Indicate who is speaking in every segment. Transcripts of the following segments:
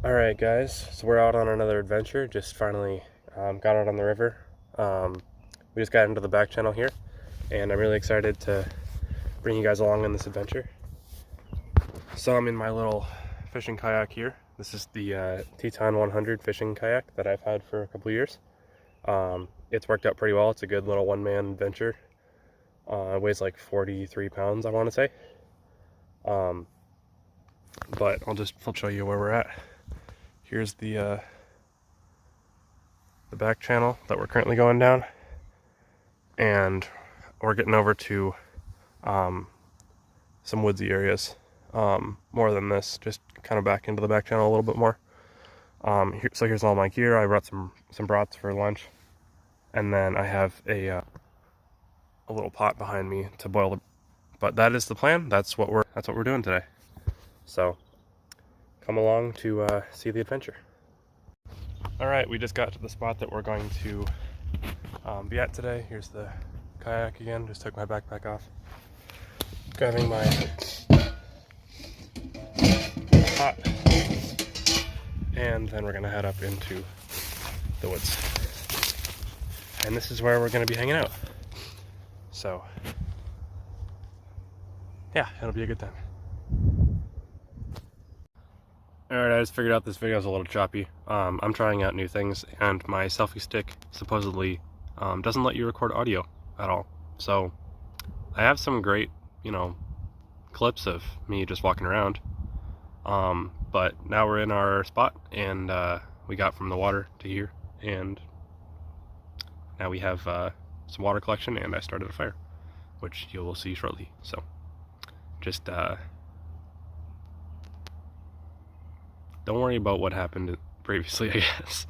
Speaker 1: Alright guys, so we're out on another adventure, just finally got out on the river. We just got into the back channel here, and I'm really excited to bring you guys along on this adventure. So I'm in my little fishing kayak here. This is the Teton 100 fishing kayak that I've had for a couple years. It's worked out pretty well. It's a good little one-man adventure. It weighs like 43 pounds, I want to say. But I'll show you where we're at. Here's the back channel that we're currently going down, and we're getting over to some woodsy areas, more than this, just kind of back into the back channel a little bit more. So here's all my gear. I brought some brats for lunch, and then I have a little pot behind me to boil the, but that is the plan. That's what we're doing today. So come along to see the adventure. Alright, we just got to the spot that we're going to be at today. Here's the kayak again. Just took my backpack off. Grabbing my pot. And then we're going to head up into the woods. And this is where we're going to be hanging out. So, yeah, it'll be a good time. Alright, I just figured out this video is a little choppy. I'm trying out new things, and my selfie stick supposedly doesn't let you record audio at all. So, I have some great, clips of me just walking around. But now we're in our spot, and we got from the water to here, and now we have some water collection, and I started a fire, which you will see shortly. So, just don't worry about what happened previously, I guess.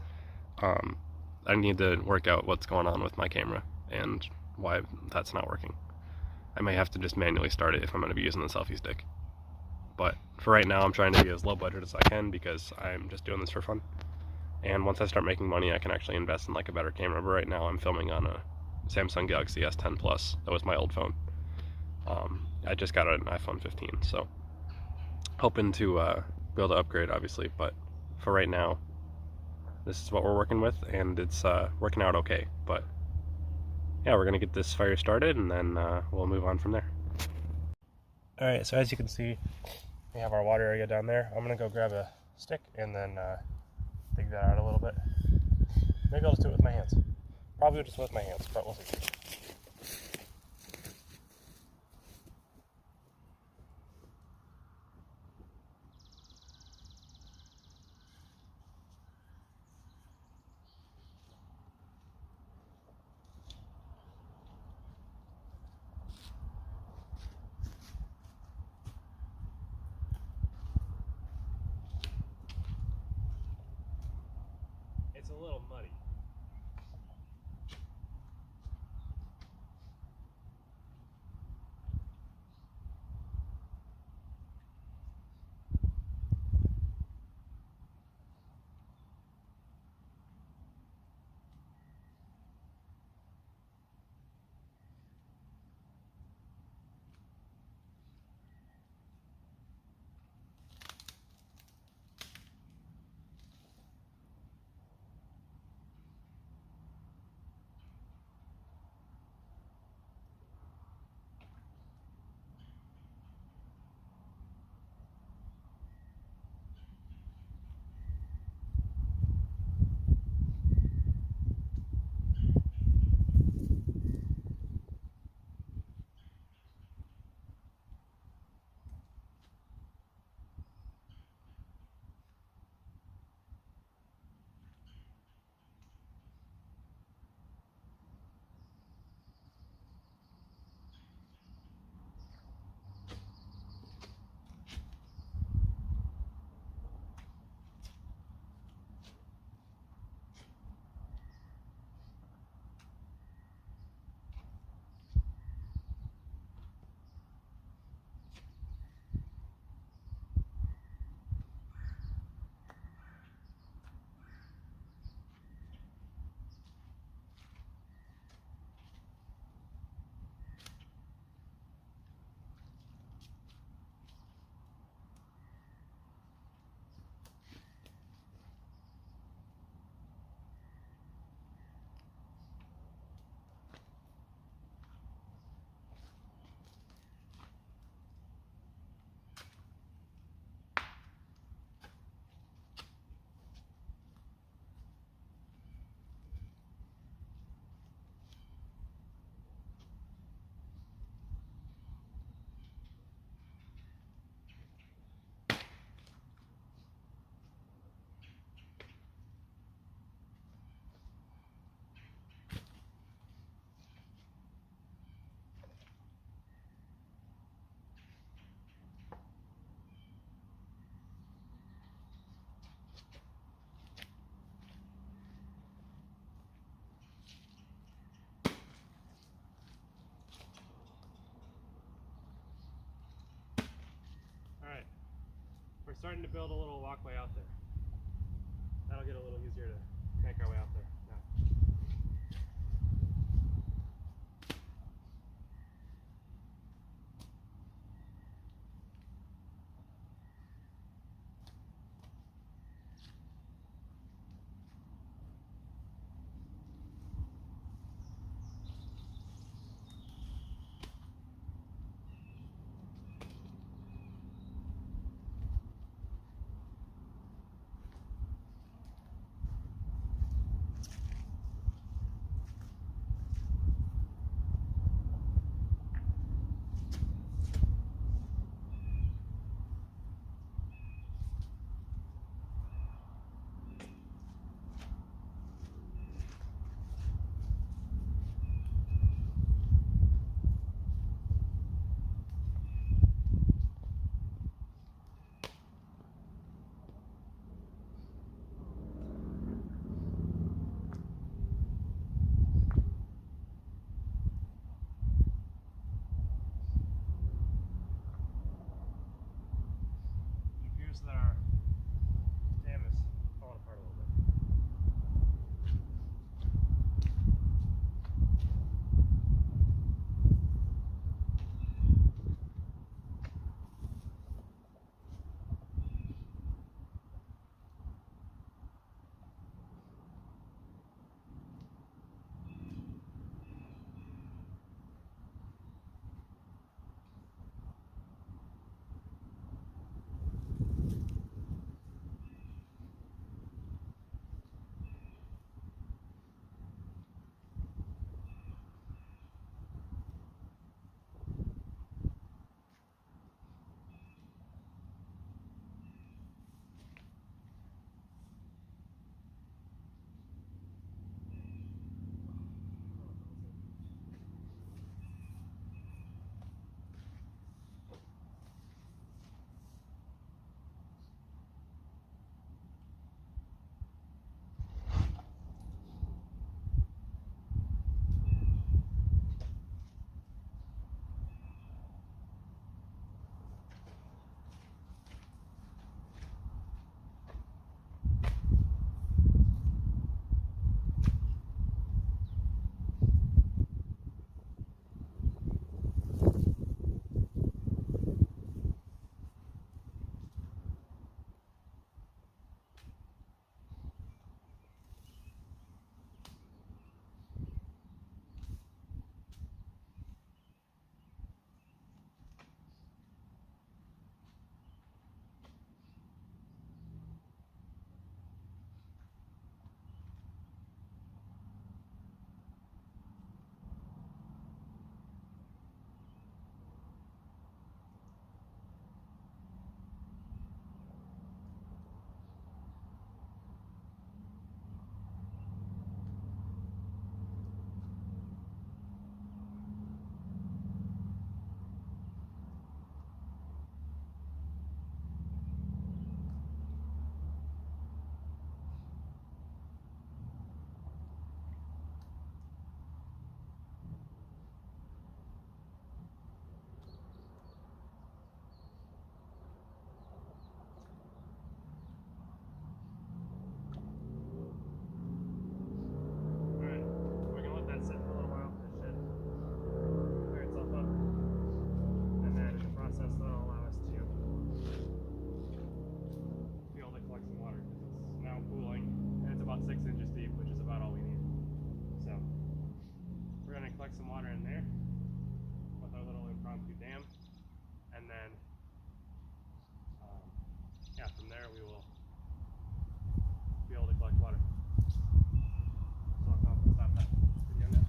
Speaker 1: I need to work out what's going on with my camera and why that's not working. I may have to just manually start it if I'm going to be using the selfie stick. But for right now, I'm trying to be as low budget as I can because I'm just doing this for fun. And once I start making money, I can actually invest in like a better camera. But right now, I'm filming on a Samsung Galaxy S10 Plus. That was my old phone. I just got an iPhone 15, so hoping to be able to upgrade, obviously. But for right now, this is what we're working with, and it's working out okay. But yeah, we're gonna get this fire started, and then we'll move on from there. All right, so as you can see, we have our water area down there. I'm gonna go grab a stick and then dig that out a little bit. Maybe I'll just do it with my hands. Probably just with my hands, but we'll see. It's a little muddy. starting to build a little walkway out there. That'll get a little easier to make our way out there now. That our dam is falling apart a little bit. Collect some water in there with our little impromptu dam, and then yeah, from there we will be able to collect water. So I'll stop that video now.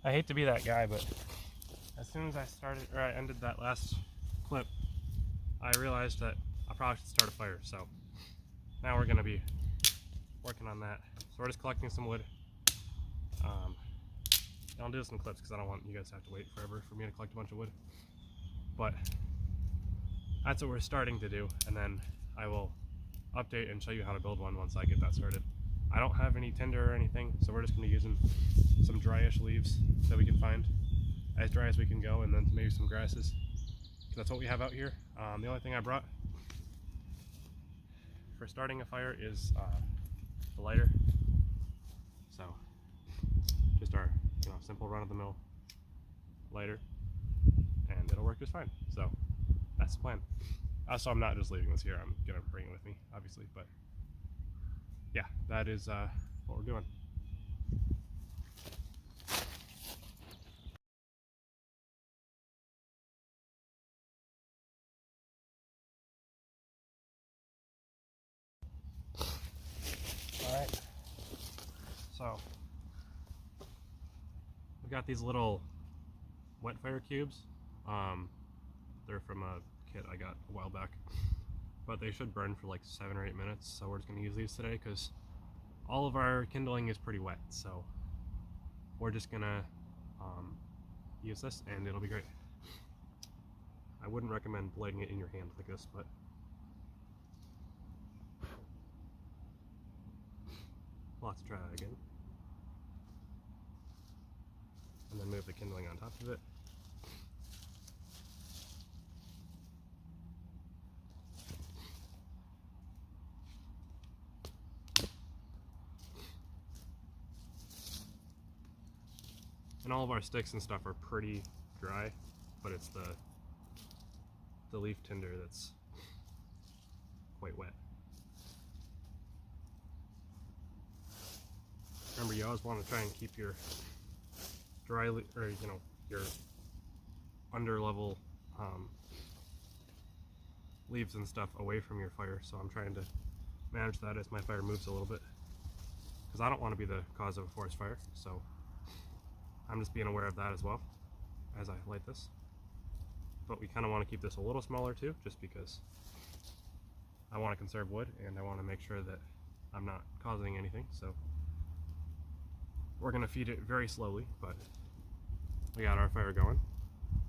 Speaker 1: I hate to be that guy, but as soon as I ended that last clip, I realized that I probably should start a fire. So now we're gonna be working on that. So we're just collecting some wood. I'll do this in clips because I don't want you guys to have to wait forever for me to collect a bunch of wood. But that's what we're starting to do, and then I will update and show you how to build one once I get that started. I don't have any tinder or anything, so we're just going to be using some dryish leaves that we can find, as dry as we can go, and then maybe some grasses. That's what we have out here. The only thing I brought for starting a fire is the lighter. So just our simple run-of-the-mill lighter, and it'll work just fine. So that's the plan. Also, I'm not just leaving this here. I'm gonna bring it with me, obviously. But yeah, that is what we're doing. Alright, so we got these little wet fire cubes. They're from a kit I got a while back, but they should burn for like 7 or 8 minutes, so we're just going to use these today because all of our kindling is pretty wet, so we're just going to use this and it'll be great. I wouldn't recommend lighting it in your hand like this, but let's try that again. And then move the kindling on top of it. And all of our sticks and stuff are pretty dry, but it's the leaf tinder that's quite wet. Remember, you always want to try and keep your your under level leaves and stuff away from your fire. So I'm trying to manage that as my fire moves a little bit, because I don't want to be the cause of a forest fire. So I'm just being aware of that as well as I light this. But we kind of want to keep this a little smaller too, just because I want to conserve wood and I want to make sure that I'm not causing anything. So we're going to feed it very slowly, but we got our fire going.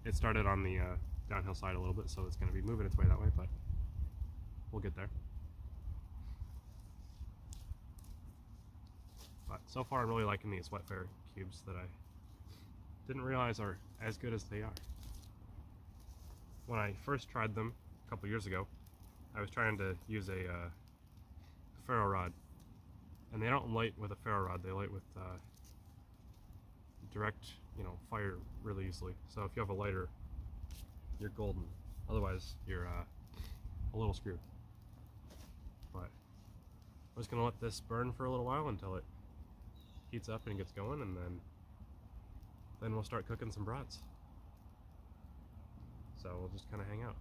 Speaker 1: It started on the downhill side a little bit, so it's going to be moving its way that way, but we'll get there. But so far I'm really liking these wet fire cubes that I didn't realize are as good as they are. When I first tried them a couple years ago, I was trying to use a ferro rod, and they don't light with a ferro rod, they light with direct fire really easily. So if you have a lighter, you're golden. Otherwise you're a little screwed. But I'm just gonna let this burn for a little while until it heats up and gets going, and then we'll start cooking some brats. So we'll just kind of hang out.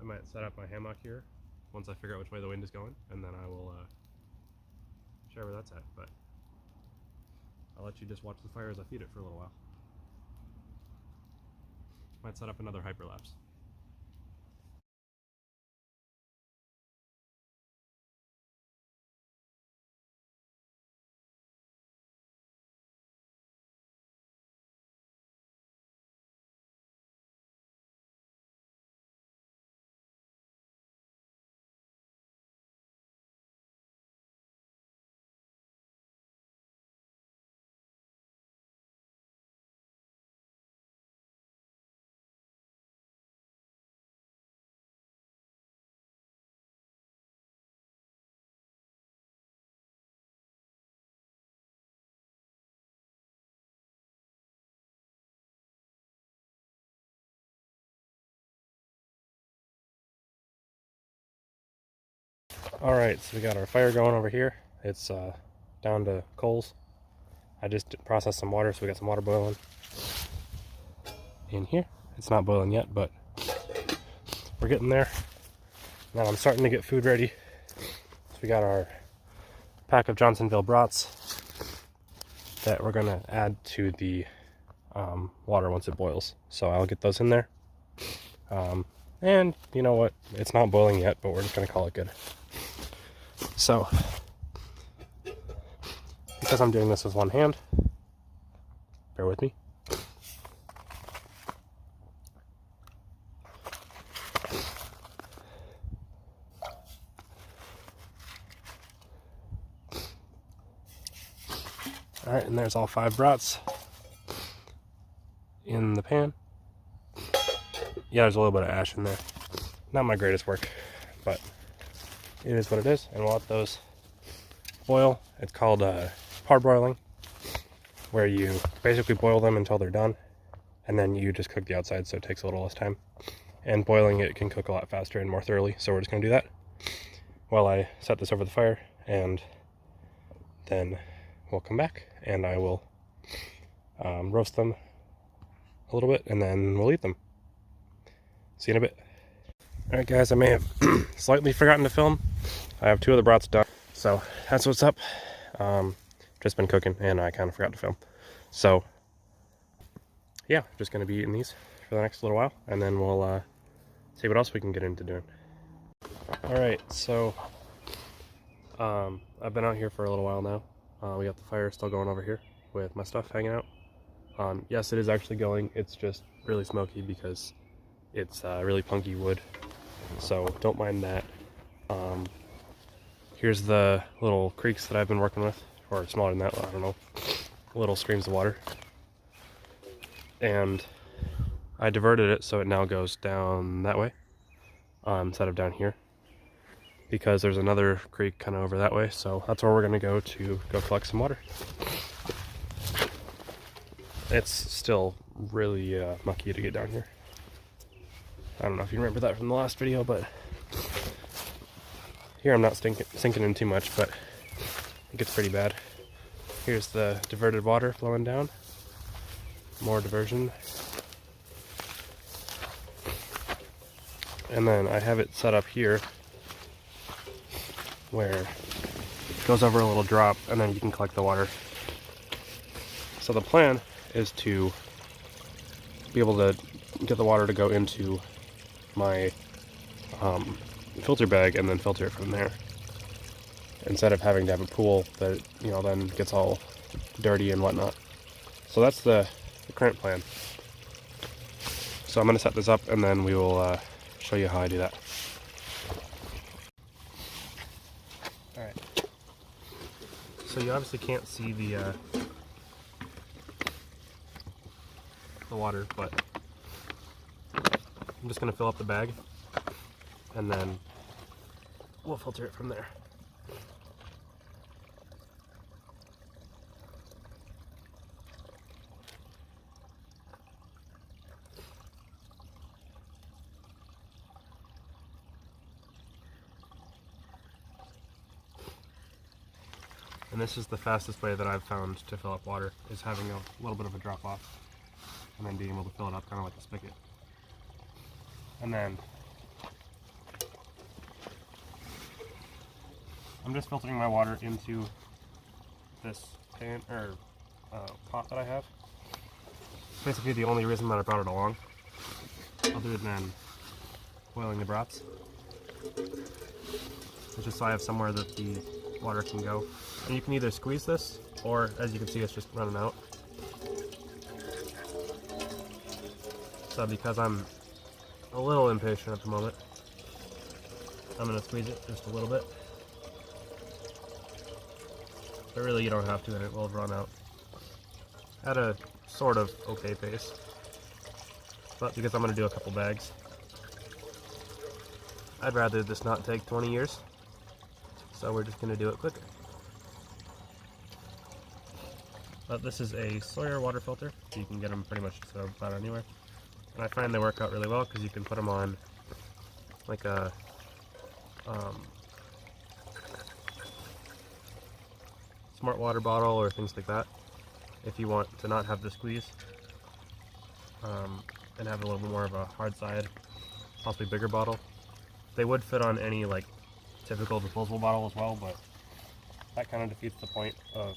Speaker 1: I might set up my hammock here once I figure out which way the wind is going, and then I will share where that's at. But I'll let you just watch the fire as I feed it for a little while. Might set up another hyperlapse. Alright, so we got our fire going over here. It's down to coals. I just processed some water, so we got some water boiling in here. It's not boiling yet, but we're getting there. Now I'm starting to get food ready. So we got our pack of Johnsonville brats that we're going to add to the water once it boils. So I'll get those in there. And you know what? It's not boiling yet, but we're just going to call it good. So, because I'm doing this with one hand, Bear with me. Alright, and there's all 5 brats in the pan. Yeah, there's a little bit of ash in there. Not my greatest work, but it is what it is, and we'll let those boil. It's called parboiling, where you basically boil them until they're done, and then you just cook the outside, so it takes a little less time. And boiling it can cook a lot faster and more thoroughly, so we're just going to do that while I set this over the fire, and then we'll come back and I will roast them a little bit, and then we'll eat them. See you in a bit. Alright guys, I may have slightly forgotten to film. I have 2 of the brats done, so that's what's up. Just been cooking and I kind of forgot to film. So yeah, just going to be eating these for the next little while, and then we'll see what else we can get into doing. Alright, so I've been out here for a little while now. We got the fire still going over here with my stuff hanging out. Yes, it is actually going. It's just really smoky because it's really punky wood, so don't mind that. Here's the little creeks that I've been working with, or smaller than that, I don't know, little streams of water. And I diverted it so it now goes down that way instead of down here, because there's another creek kind of over that way, so that's where we're going to go collect some water. It's still really mucky to get down here. I don't know if you remember that from the last video, but here I'm not sinking in too much, but it gets pretty bad. Here's the diverted water flowing down. More diversion. And then I have it set up here where it goes over a little drop, and then you can collect the water. So the plan is to be able to get the water to go into my filter bag and then filter it from there, instead of having to have a pool that, you know, then gets all dirty and whatnot. So that's the current plan. So I'm going to set this up and then we will show you how I do that. Alright, so you obviously can't see the water, but I'm just going to fill up the bag and then we'll filter it from there. And this is the fastest way that I've found to fill up water, is having a little bit of a drop off and then being able to fill it up kind of like a spigot. And then I'm just filtering my water into this pan or pot that I have. Basically the only reason that I brought it along, other than boiling the brats, is just so I have somewhere that the water can go. And you can either squeeze this, or as you can see, it's just running out. So because I'm a little impatient at the moment, I'm going to squeeze it just a little bit. But really you don't have to, and it will run out at a sort of okay pace. But because I'm going to do a couple bags, I'd rather this not take 20 years. So we're just going to do it quicker. But this is a Sawyer water filter. You can get them pretty much just about anywhere. And I find they work out really well because you can put them on like a smart water bottle or things like that, if you want to not have the squeeze and have a little bit more of a hard side, possibly bigger bottle. They would fit on any like typical disposable bottle as well, but that kind of defeats the point of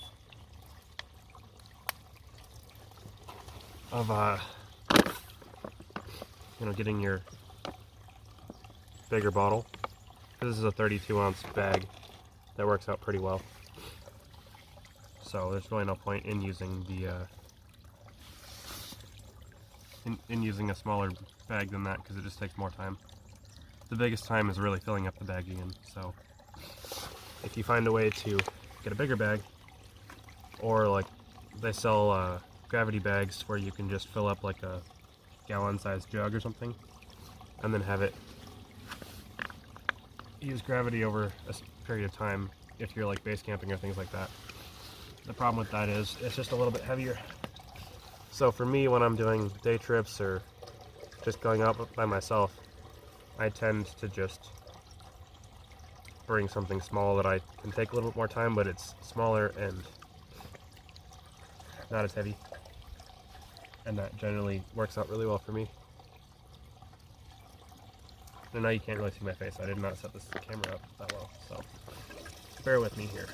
Speaker 1: you know, getting your bigger bottle. This is a 32-ounce bag that works out pretty well. So there's really no point in using in using a smaller bag than that because it just takes more time. The biggest time is really filling up the bag again, so if you find a way to get a bigger bag, or like they sell gravity bags where you can just fill up like a gallon-sized jug or something, and then have it use gravity over a period of time if you're like base camping or things like that. The problem with that is it's just a little bit heavier. So for me, when I'm doing day trips or just going out by myself, I tend to just bring something small that I can take a little bit more time, but it's smaller and not as heavy. And that generally works out really well for me. And now you can't really see my face. I did not set this camera up that well, so bear with me here.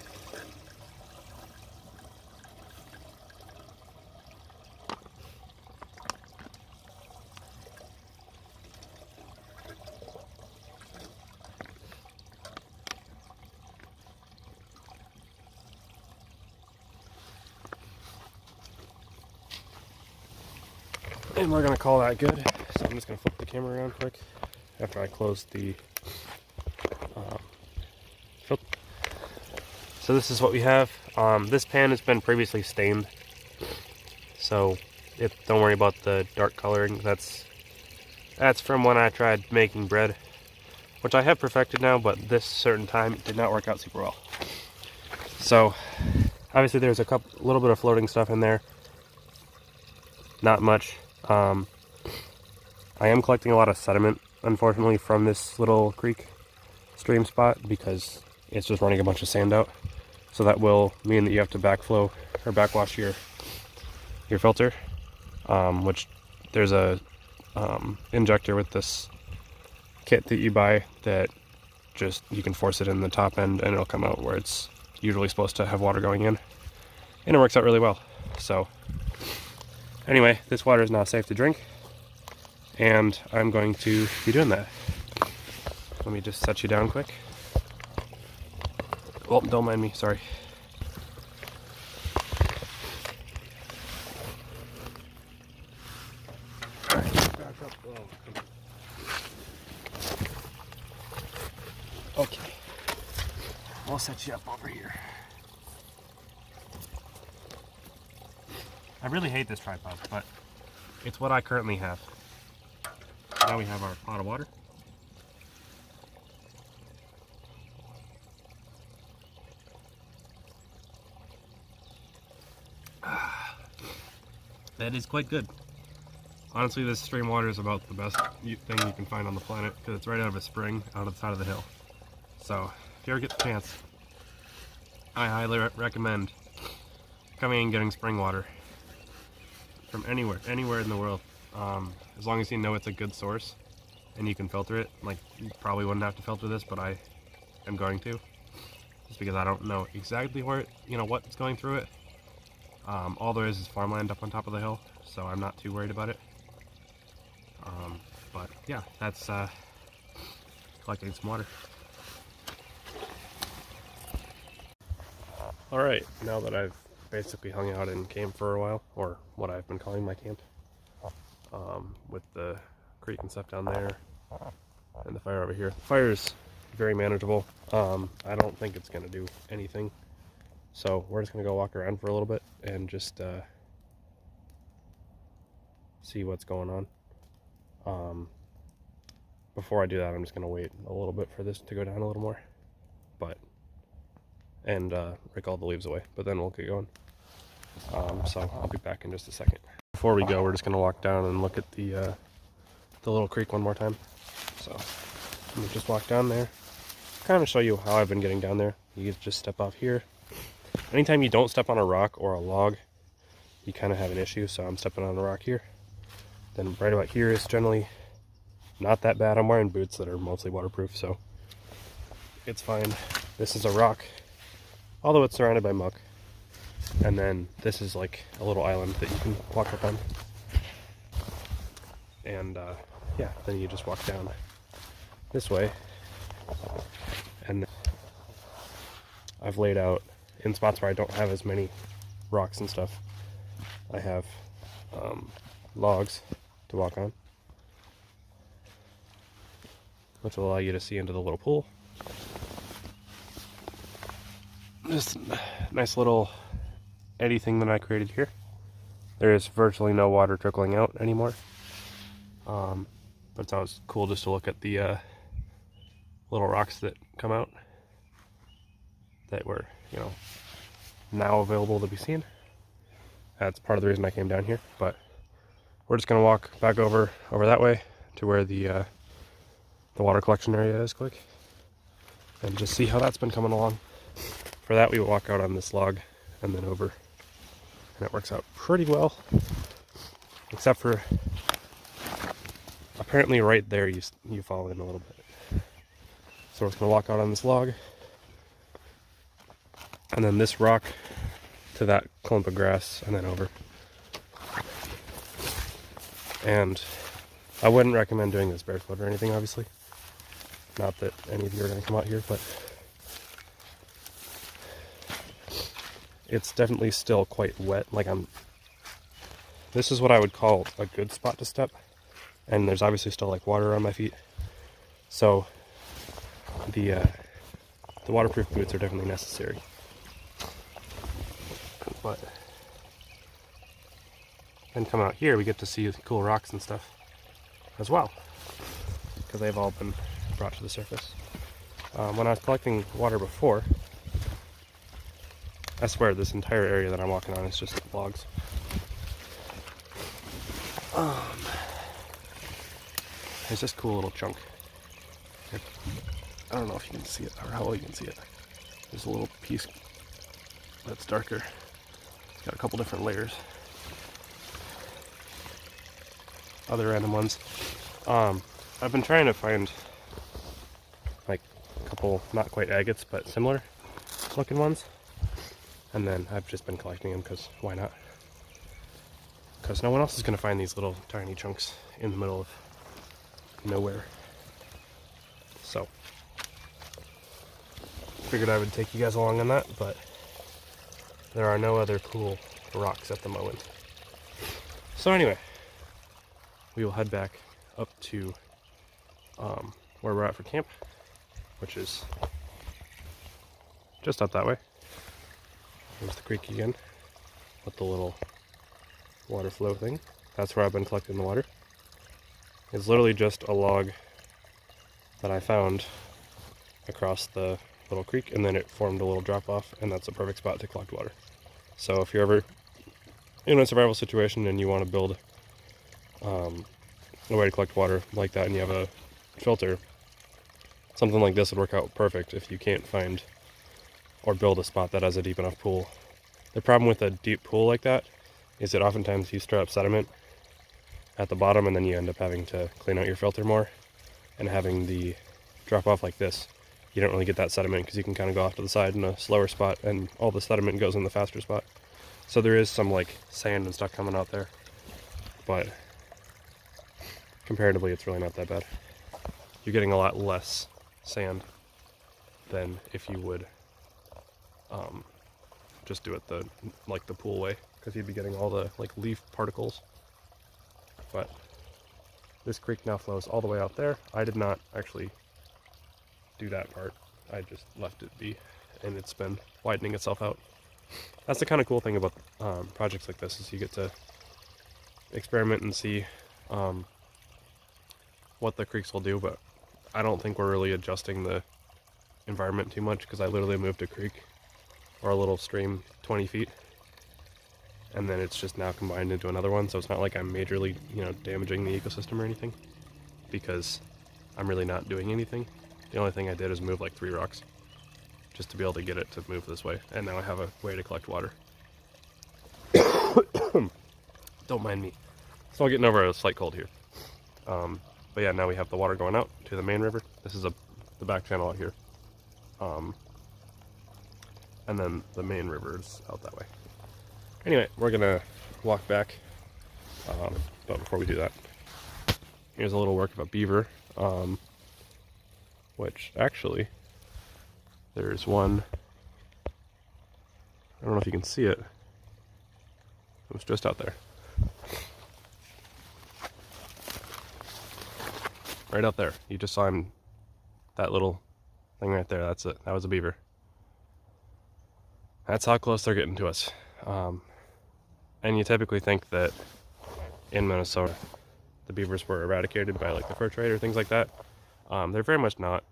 Speaker 1: And we're gonna call that good. So I'm just gonna flip the camera around quick after I close the filter. So this is what we have. This pan has been previously stained, so don't worry about the dark coloring. That's from when I tried making bread, which I have perfected now, but this certain time it did not work out super well. So obviously there's a little bit of floating stuff in there, not much. I am collecting a lot of sediment, unfortunately, from this little creek stream spot because it's just running a bunch of sand out. So that will mean that you have to backflow or backwash your filter, which there's a injector with this kit that you buy that just you can force it in the top end and it'll come out where it's usually supposed to have water going in, and it works out really well. So anyway, this water is now safe to drink, and I'm going to be doing that. Let me just set you down quick. Well, don't mind me, sorry. Alright, back up. Oh. Okay, I'll set you up over here. I really hate this tripod, but it's what I currently have. Now we have our pot of water. That is quite good. Honestly, this stream water is about the best thing you can find on the planet because it's right out of a spring out of the side of the hill. So, if you ever get the chance, I highly recommend coming and getting spring water from anywhere in the world. As long as you know it's a good source and you can filter it. Like, you probably wouldn't have to filter this, but I am going to, just because I don't know exactly where what's going through it. All there is farmland up on top of the hill, so I'm not too worried about it. But yeah, that's collecting some water. Alright, now that I've basically hung out in camp for a while, or what I've been calling my camp, with the creek and stuff down there, and the fire over here. The fire is very manageable. I don't think it's going to do anything, so we're just going to go walk around for a little bit and just see what's going on. Before I do that, I'm just going to wait a little bit for this to go down a little more, and rake all the leaves away, but then we'll get going. So I'll be back in just a second. Before we go, we're just going to walk down and look at the little creek one more time. So let me just walk down there, kind of show you how I've been getting down there. You just step off here. Anytime you don't step on a rock or a log, you kind of have an issue, so I'm stepping on a rock here. Then right about here is generally not that bad. I'm wearing boots that are mostly waterproof, so it's fine. This is a rock, although it's surrounded by muck. And then this is like a little island that you can walk up on. And yeah, then you just walk down this way. And I've laid out in spots where I don't have as many rocks and stuff. I have logs to walk on, which will allow you to see into the little pool. Just a nice little eddy thing that I created here. There is virtually no water trickling out anymore, but it's always cool just to look at the little rocks that come out that were, now available to be seen. That's part of the reason I came down here, but we're just gonna walk back over that way to where the water collection area is quick, and just see how that's been coming along. For that, we walk out on this log and then over, and it works out pretty well, except for apparently right there you fall in a little bit. So we're just gonna walk out on this log, and then this rock to that clump of grass, and then over. And I wouldn't recommend doing this barefoot or anything, obviously. Not that any of you are going to come out here, but it's definitely still quite wet. This is what I would call a good spot to step, and there's obviously still like water on my feet. So the waterproof boots are definitely necessary. But then come out here, we get to see cool rocks and stuff as well, because they've all been brought to the surface. When I was collecting water before, I swear this entire area that I'm walking on is just logs. It's just a cool little chunk. I don't know if you can see it or how well you can see it. There's a little piece that's darker. It's got a couple different layers. Other random ones. I've been trying to find like a couple, not quite agates, but similar looking ones. And then I've just been collecting them because why not? Because no one else is going to find these little tiny chunks in the middle of nowhere. So, figured I would take you guys along on that, but there are no other cool rocks at the moment. So anyway, we will head back up to where we're at for camp, which is just up that way. There's the creek again with the little water flow thing. That's where I've been collecting the water. It's literally just a log that I found across the little creek, and then it formed a little drop off, and that's a perfect spot to collect water. So if you're ever in a survival situation and you want to build a way to collect water like that and you have a filter, something like this would work out perfect if you can't find or build a spot that has a deep enough pool. The problem with a deep pool like that is that oftentimes you stir up sediment at the bottom, and then you end up having to clean out your filter more, and having the drop off like this, you don't really get that sediment because you can kind of go off to the side in a slower spot and all the sediment goes in the faster spot. So there is some like sand and stuff coming out there, but comparatively it's really not that bad. You're getting a lot less sand than if you would just do it the pool way, because you'd be getting all the like leaf particles. But this creek now flows all the way out there. I did not actually do that part. I just left it be, and it's been widening itself out. That's the kind of cool thing about projects like this, is you get to experiment and see what the creeks will do, but I don't think we're really adjusting the environment too much, because I literally moved a creek or a little stream 20 feet, and then it's just now combined into another one, so it's not like I'm majorly, damaging the ecosystem or anything, because I'm really not doing anything. The only thing I did is move like 3 rocks, just to be able to get it to move this way, and now I have a way to collect water. Don't mind me. Still getting over a slight cold here. But yeah, now we have the water going out to the main river. This is the back channel out here. And then the main river is out that way. Anyway, we're gonna walk back, but before we do that, here's a little work of a beaver, which actually, there's one, I don't know if you can see it, it was just out there. Right out there. You just saw him, that little thing right there. That's it. That was a beaver. That's how close they're getting to us. And you typically think that in Minnesota, the beavers were eradicated by like the fur trade or things like that. They're very much not.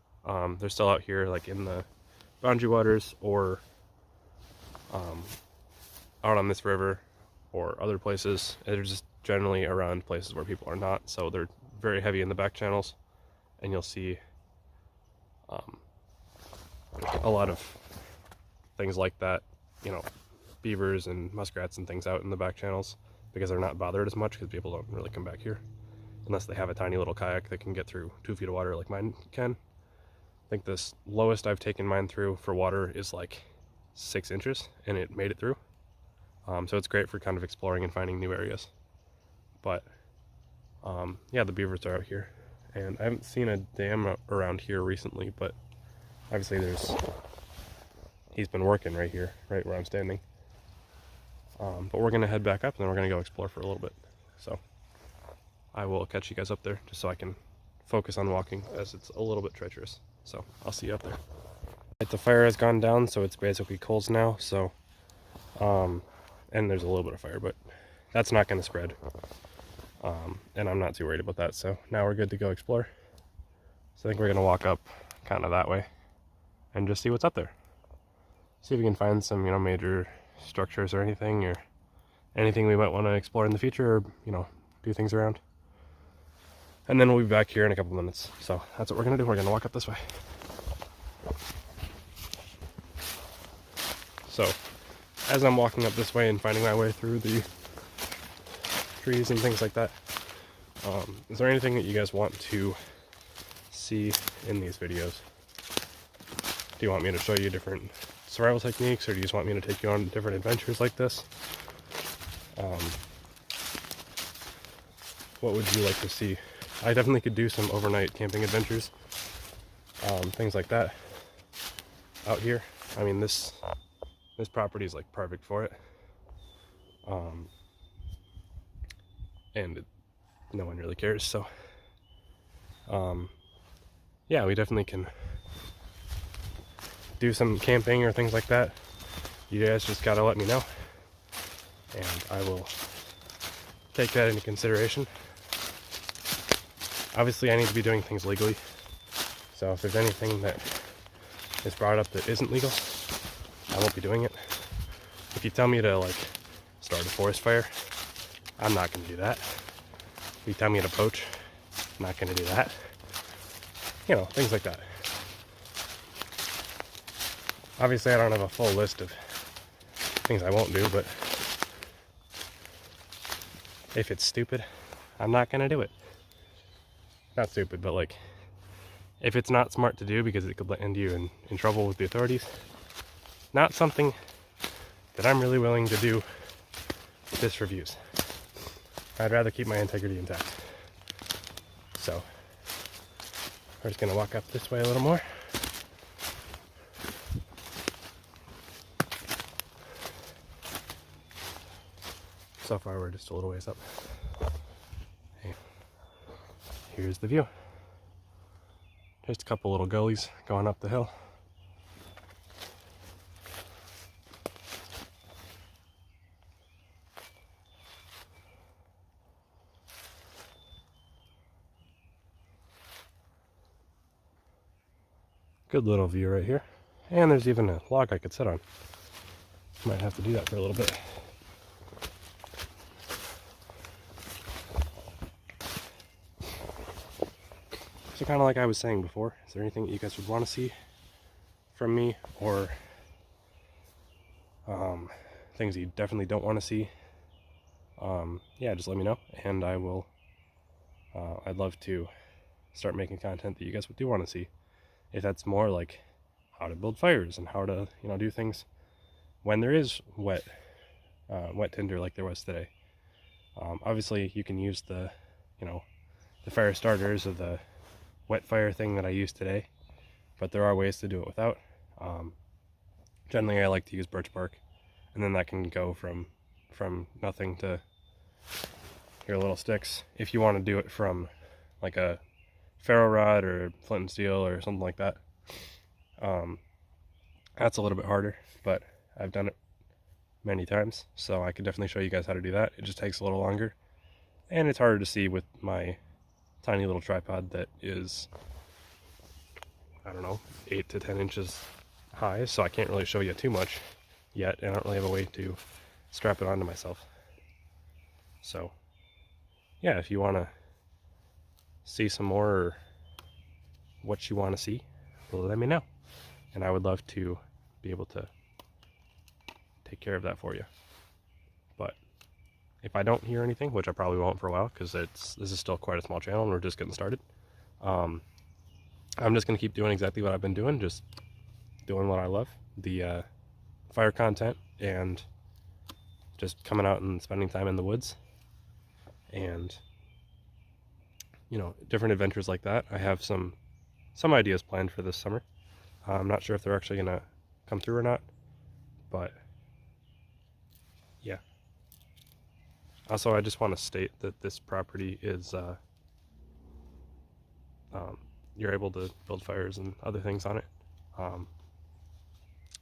Speaker 1: They're still out here like in the boundary waters or out on this river or other places. They're just generally around places where people are not, so they're very heavy in the back channels, and you'll see a lot of things like that, you know, beavers and muskrats and things out in the back channels, because they're not bothered as much because people don't really come back here unless they have a tiny little kayak that can get through 2 feet of water like mine can. I think this lowest I've taken mine through for water is like 6 inches, and it made it through. So it's great for kind of exploring and finding new areas. But yeah, the beavers are out here, and I haven't seen a dam around here recently, but obviously he's been working right here, right where I'm standing. But we're gonna head back up and then we're gonna go explore for a little bit. So I will catch you guys up there just so I can focus on walking, as it's a little bit treacherous. So I'll see you up there. The fire has gone down, so it's basically coals now. So and there's a little bit of fire, but that's not going to spread. And I'm not too worried about that. So now we're good to go explore. So I think we're going to walk up kind of that way and just see what's up there. See if we can find some, you know, major structures or anything we might want to explore in the future, or, you know, do things around. And then we'll be back here in a couple minutes. So that's what we're going to do. We're going to walk up this way. So as I'm walking up this way and finding my way through the trees and things like that, is there anything that you guys want to see in these videos? Do you want me to show you different survival techniques, or do you just want me to take you on different adventures like this? What would you like to see? I definitely could do some overnight camping adventures, things like that out here. I mean, this property is like perfect for it, and no one really cares. So yeah, we definitely can do some camping or things like that. You guys just gotta let me know, and I will take that into consideration. Obviously I need to be doing things legally, so if there's anything that is brought up that isn't legal, I won't be doing it. If you tell me to like start a forest fire, I'm not going to do that. If you tell me to poach, I'm not going to do that. You know, things like that. Obviously I don't have a full list of things I won't do, but if it's stupid, I'm not going to do it. Not stupid, but like, if it's not smart to do because it could land you in trouble with the authorities, not something that I'm really willing to do just for views. I'd rather keep my integrity intact. So we're just gonna walk up this way a little more. So far we're just a little ways up. Hey, here's the view. Just a couple little gullies going up the hill. Good little view right here. And there's even a log I could sit on. Might have to do that for a little bit. So kind of like I was saying before, is there anything that you guys would want to see from me, or things you definitely don't want to see? Yeah, just let me know, and I will, I'd love to start making content that you guys do want to see. If that's more like how to build fires and how to, you know, do things when there is wet tinder like there was today. Obviously you can use the, you know, the fire starters or the wet fire thing that I used today, but there are ways to do it without. Generally I like to use birch bark, and then that can go from nothing to your little sticks. If you want to do it from like a ferro rod or flint and steel or something like that. That's a little bit harder, but I've done it many times, so I can definitely show you guys how to do that. It just takes a little longer, and it's harder to see with my tiny little tripod that is, I don't know, 8 to 10 inches high, so I can't really show you too much yet, and I don't really have a way to strap it onto myself. So yeah, if you want to see some more or what you want to see, let me know, and I would love to be able to take care of that for you. But if I don't hear anything, which I probably won't for a while, because this is still quite a small channel and we're just getting started, I'm just going to keep doing exactly what I've been doing, just doing what I love, the fire content, and just coming out and spending time in the woods, and you know, different adventures like that. I have some ideas planned for this summer. I'm not sure if they're actually gonna come through or not, but yeah. Also, I just want to state that this property is you're able to build fires and other things on it.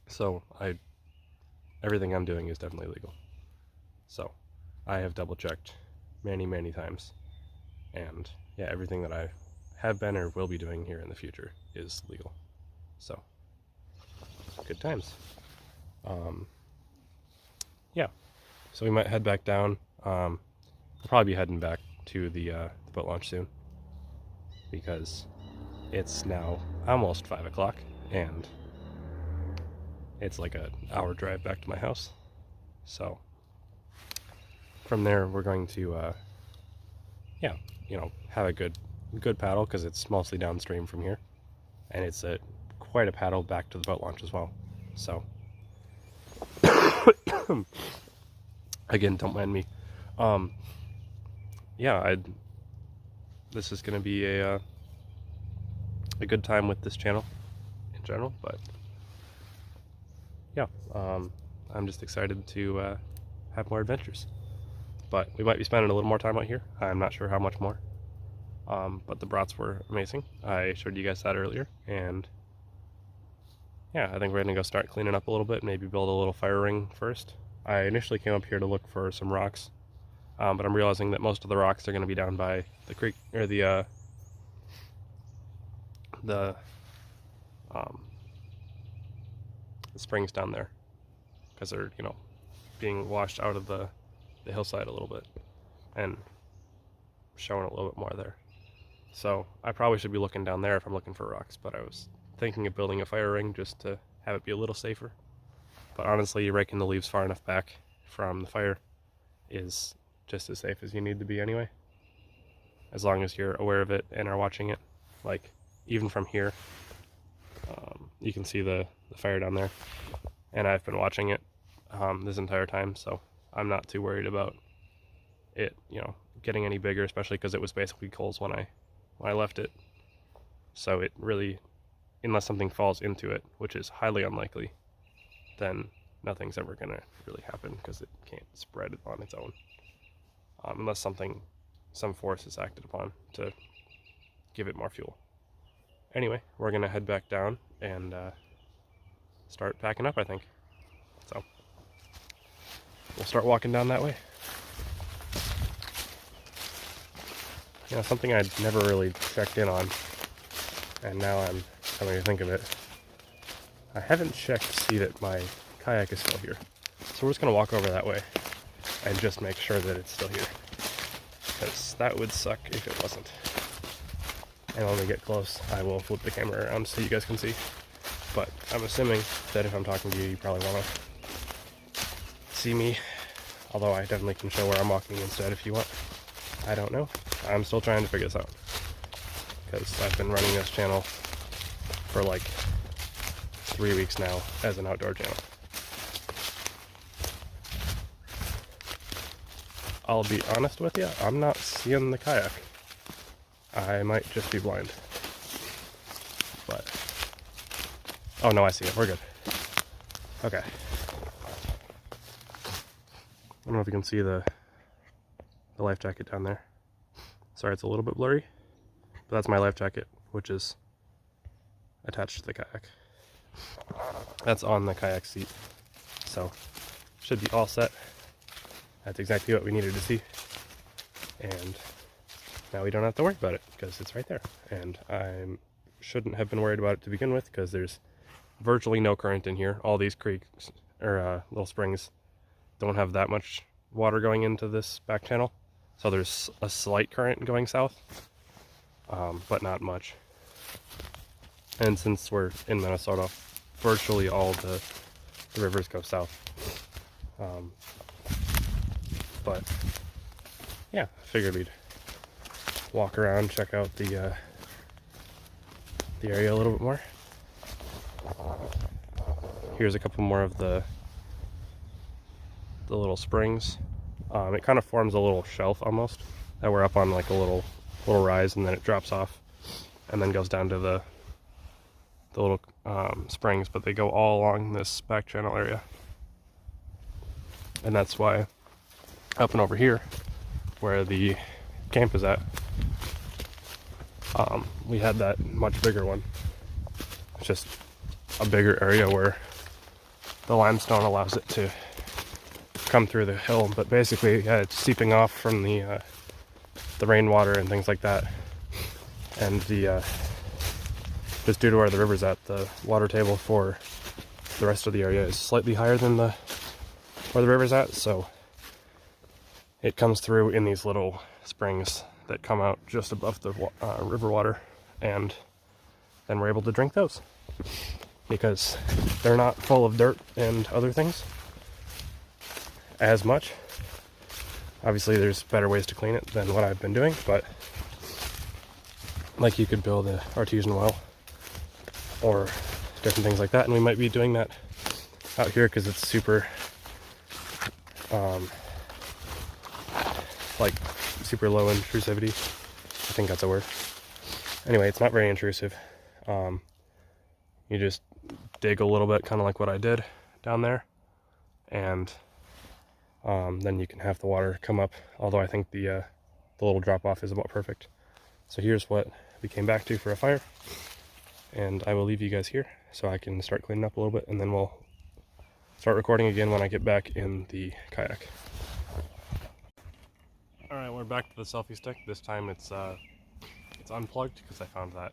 Speaker 1: So everything I'm doing is definitely legal. So I have double checked many times, and yeah, everything that I have been or will be doing here in the future is legal. So good times. Yeah, so we might head back down. We'll probably be heading back to the boat launch soon, because it's now almost 5 o'clock and it's like an hour drive back to my house. So from there we're going to yeah, you know, have a good paddle, because it's mostly downstream from here, and it's quite a paddle back to the boat launch as well. So again, don't mind me. Yeah, this is gonna be a good time with this channel in general, but yeah, I'm just excited to have more adventures. But we might be spending a little more time out here. I'm not sure how much more. But the brats were amazing. I showed you guys that earlier, and yeah, I think we're gonna go start cleaning up a little bit, maybe build a little fire ring first. I initially came up here to look for some rocks, but I'm realizing that most of the rocks are gonna be down by the creek, or the springs down there, because they're, you know, being washed out of the hillside a little bit and showing a little bit more there. So I probably should be looking down there if I'm looking for rocks, but I was thinking of building a fire ring just to have it be a little safer. But honestly, raking the leaves far enough back from the fire is just as safe as you need to be anyway, as long as you're aware of it and are watching it. Like, even from here, you can see the fire down there, and I've been watching it this entire time, so I'm not too worried about it, you know, getting any bigger, especially because it was basically coals when I left it. So it really, unless something falls into it, which is highly unlikely, then nothing's ever gonna really happen, because it can't spread on its own, unless some force is acted upon to give it more fuel. Anyway, we're gonna head back down and start packing up, I think. So we'll start walking down that way. You know, something I'd never really checked in on, and now I'm coming to think of it, I haven't checked to see that my kayak is still here. So we're just going to walk over that way and just make sure that it's still here, because that would suck if it wasn't. And when we get close, I will flip the camera around so you guys can see. But I'm assuming that if I'm talking to you, you probably want to see me, although I definitely can show where I'm walking instead if you want. I don't know. I'm still trying to figure this out, because I've been running this channel for like 3 weeks now as an outdoor channel. I'll be honest with you, I'm not seeing the kayak. I might just be blind. But oh no, I see it. We're good. Okay. I don't know if you can see the life jacket down there. Sorry, it's a little bit blurry, But that's my life jacket, which is attached to the kayak. That's on the kayak seat. So, should be all set. That's exactly what we needed to see. And now we don't have to worry about it because it's right there. And I shouldn't have been worried about it to begin with because there's virtually no current in here. All these creeks or little springs don't have that much water going into this back channel. So there's a slight current going south, but not much. And since we're in Minnesota, virtually all the rivers go south. But yeah, I figured we'd walk around, check out the area a little bit more. Here's a couple more of the little springs. It kind of forms a little shelf almost, that we're up on like a little rise, and then it drops off and then goes down to the little springs, but they go all along this back channel area. And that's why up and over here where the camp is at, we had that much bigger one. It's just a bigger area where the limestone allows it to come through the hill, but basically, yeah, it's seeping off from the rainwater and things like that. And the just due to where the river's at, the water table for the rest of the area is slightly higher than where the river's at, so it comes through in these little springs that come out just above the river water, and then we're able to drink those because they're not full of dirt and other things as much. Obviously there's better ways to clean it than what I've been doing, but like you could build an artesian well or different things like that, and we might be doing that out here because it's super like super low intrusivity. I think that's a word. Anyway, it's not very intrusive. You just dig a little bit, kind of like what I did down there, and then you can have the water come up, although I think the little drop off is about perfect. So here's what we came back to for a fire, and I will leave you guys here so I can start cleaning up a little bit, and then we'll start recording again when I get back in the kayak. Alright, we're back to the selfie stick. This time it's unplugged because I found that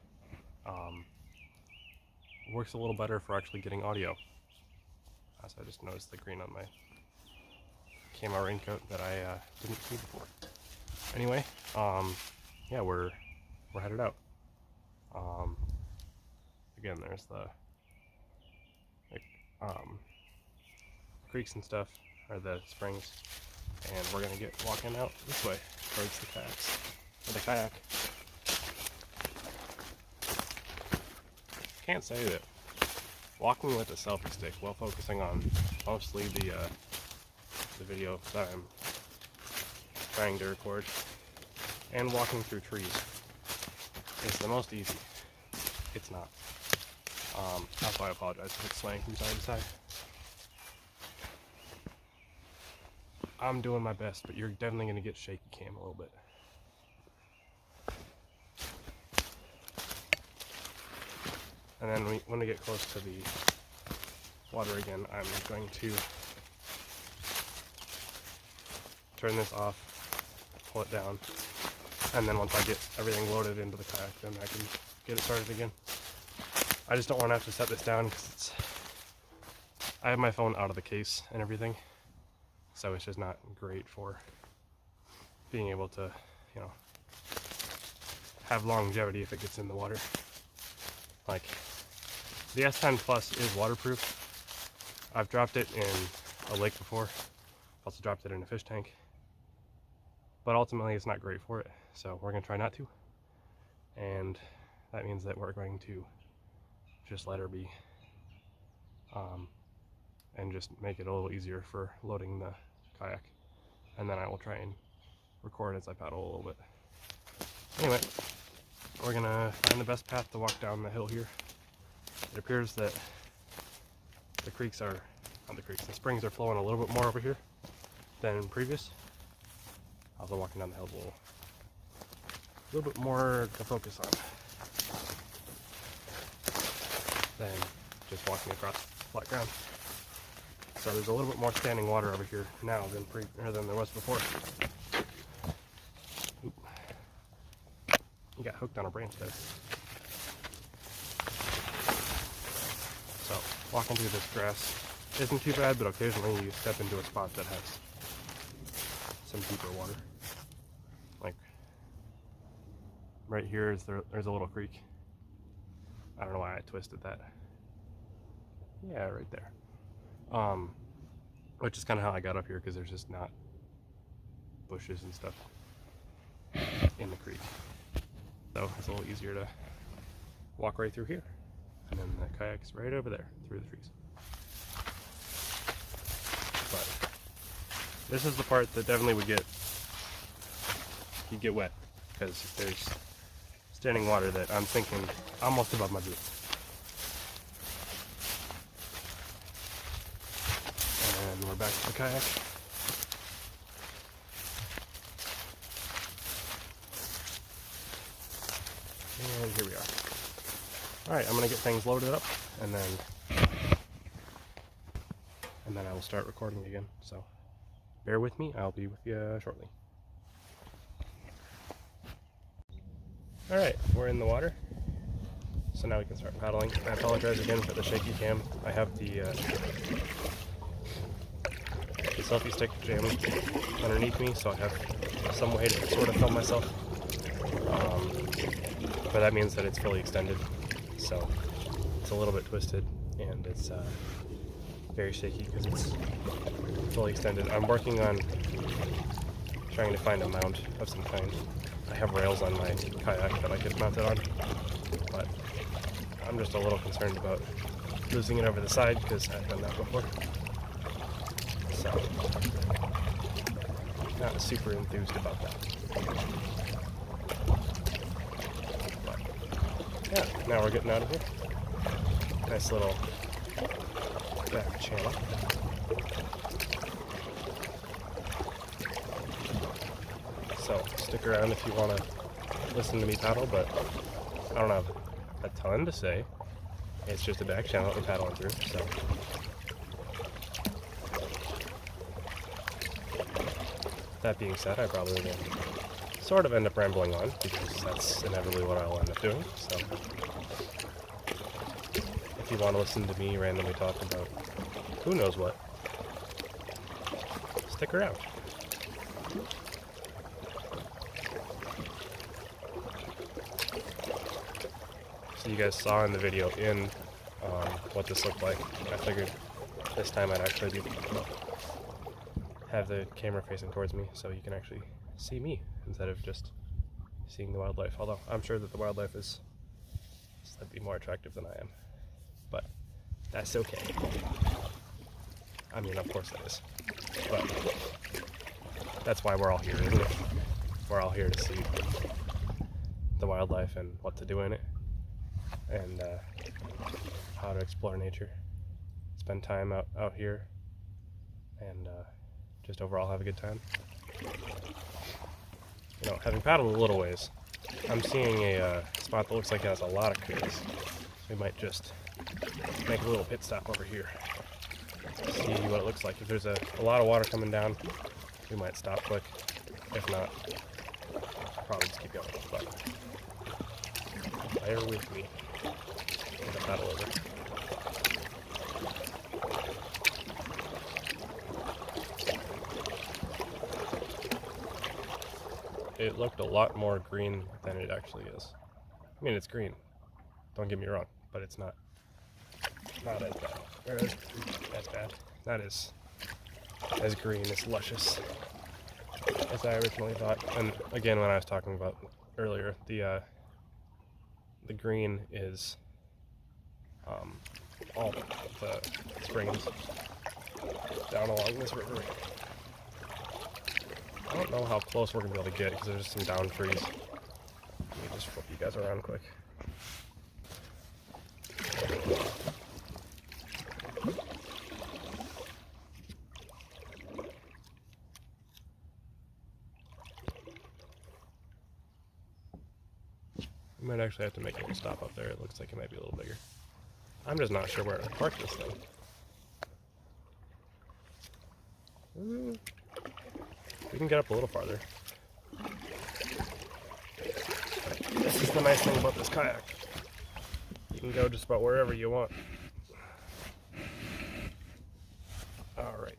Speaker 1: works a little better for actually getting audio. So I just noticed the green on my camo raincoat that I didn't see before. Anyway, yeah, we're headed out. Again, there's the creeks and stuff, or the springs, and we're gonna get walking out this way towards the kayaks, or the kayak. Can't say that walking with a selfie stick while focusing on mostly the video that I'm trying to record and walking through trees is the most easy. It's not. Also, I apologize if it's swaying from side to side. I'm doing my best, but you're definitely going to get shaky cam a little bit. And then when we get close to the water again, I'm going to turn this off, pull it down, and then once I get everything loaded into the kayak, then I can get it started again. I just don't want to have to set this down because I have my phone out of the case and everything, so it's just not great for being able to, you know, have longevity if it gets in the water. Like, the S10 Plus is waterproof. I've dropped it in a lake before. I've also dropped it in a fish tank. But ultimately it's not great for it, so we're going to try not to. And that means that we're going to just let her be. And just make it a little easier for loading the kayak. And then I will try and record as I paddle a little bit. Anyway, we're going to find the best path to walk down the hill here. It appears that the creeks are, not the creeks, the springs are flowing a little bit more over here than previous. Also walking down the hill a little a little bit more to focus on than just walking across flat ground. So there's a little bit more standing water over here now than there was before. Oop. You got hooked on a branch there. So walking through this grass isn't too bad, but occasionally you step into a spot that has some deeper water. Like right here there's a little creek. I don't know why I twisted that. Yeah, right there. Which is kind of how I got up here, because there's just not bushes and stuff in the creek. So it's a little easier to walk right through here. And then the kayak's right over there, through the trees. But this is the part that definitely you'd get wet, because there's standing water that I'm thinking almost above my boots. And we're back to the kayak. And here we are. Alright, I'm going to get things loaded up, and then I will start recording again. So bear with me, I'll be with you shortly. Alright, we're in the water. So now we can start paddling. I apologize again for the shaky cam. I have the selfie stick jammed underneath me, so I have some way to sort of film myself. But that means that it's fully extended, so it's a little bit twisted, and it's very shaky because it's fully extended. I'm working on trying to find a mount of some kind. I have rails on my kayak that I could mount it on, but I'm just a little concerned about losing it over the side because I've done that before. So, not super enthused about that. But, yeah, now we're getting out of here. Nice little back channel. So, stick around if you want to listen to me paddle, but I don't have a ton to say. It's just a back channel that we're paddling through, so. That being said, I probably will sort of end up rambling on, because that's inevitably what I'll end up doing, so. If you want to listen to me randomly talk about who knows what, stick around. So you guys saw in the video what this looked like. I figured this time I'd actually have the camera facing towards me so you can actually see me instead of just seeing the wildlife. Although I'm sure that the wildlife is slightly more attractive than I am. But that's okay. I mean, of course it is. But that's why we're all here, isn't it? We're all here to see the wildlife and what to do in it, and how to explore nature, spend time out here, and just overall have a good time. You know, having paddled a little ways, I'm seeing a spot that looks like it has a lot of creeks. So we might just make a little pit stop over here, see what it looks like. If there's a lot of water coming down, we might stop quick. If not, probably just keep going. But bear with me. I'm gonna paddle over. It looked a lot more green than it actually is. I mean, it's green, don't get me wrong, but it's not as bad. Or as bad. Not as green, as luscious as I originally thought. And again, when I was talking about earlier, the green is all the springs down along this river. I don't know how close we're going to be able to get because there's some down trees. Let me just flip you guys around quick. We might actually have to make a little stop up there. It looks like it might be a little bigger. I'm just not sure where to park this thing. We can get up a little farther. This is the nice thing about this kayak. You can go just about wherever you want. Alright.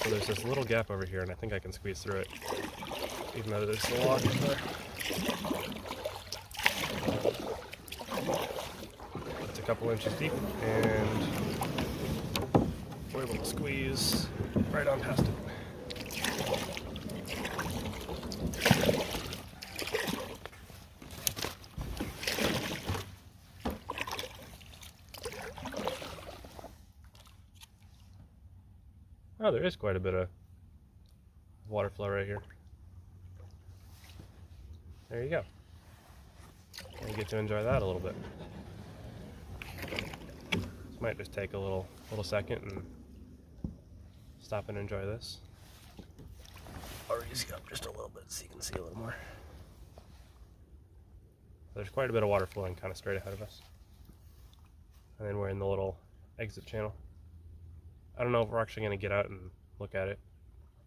Speaker 1: So there's this little gap over here, and I think I can squeeze through it, even though there's a log in there. It's a couple inches deep, and we're able to squeeze right on past it. Oh, there is quite a bit of water flow right here. There you go. You get to enjoy that a little bit. This might just take a little second and stop and enjoy this. I'll raise you up just a little bit so you can see a little more. There's quite a bit of water flowing kind of straight ahead of us. And then we're in the little exit channel. I don't know if we're actually going to get out and look at it,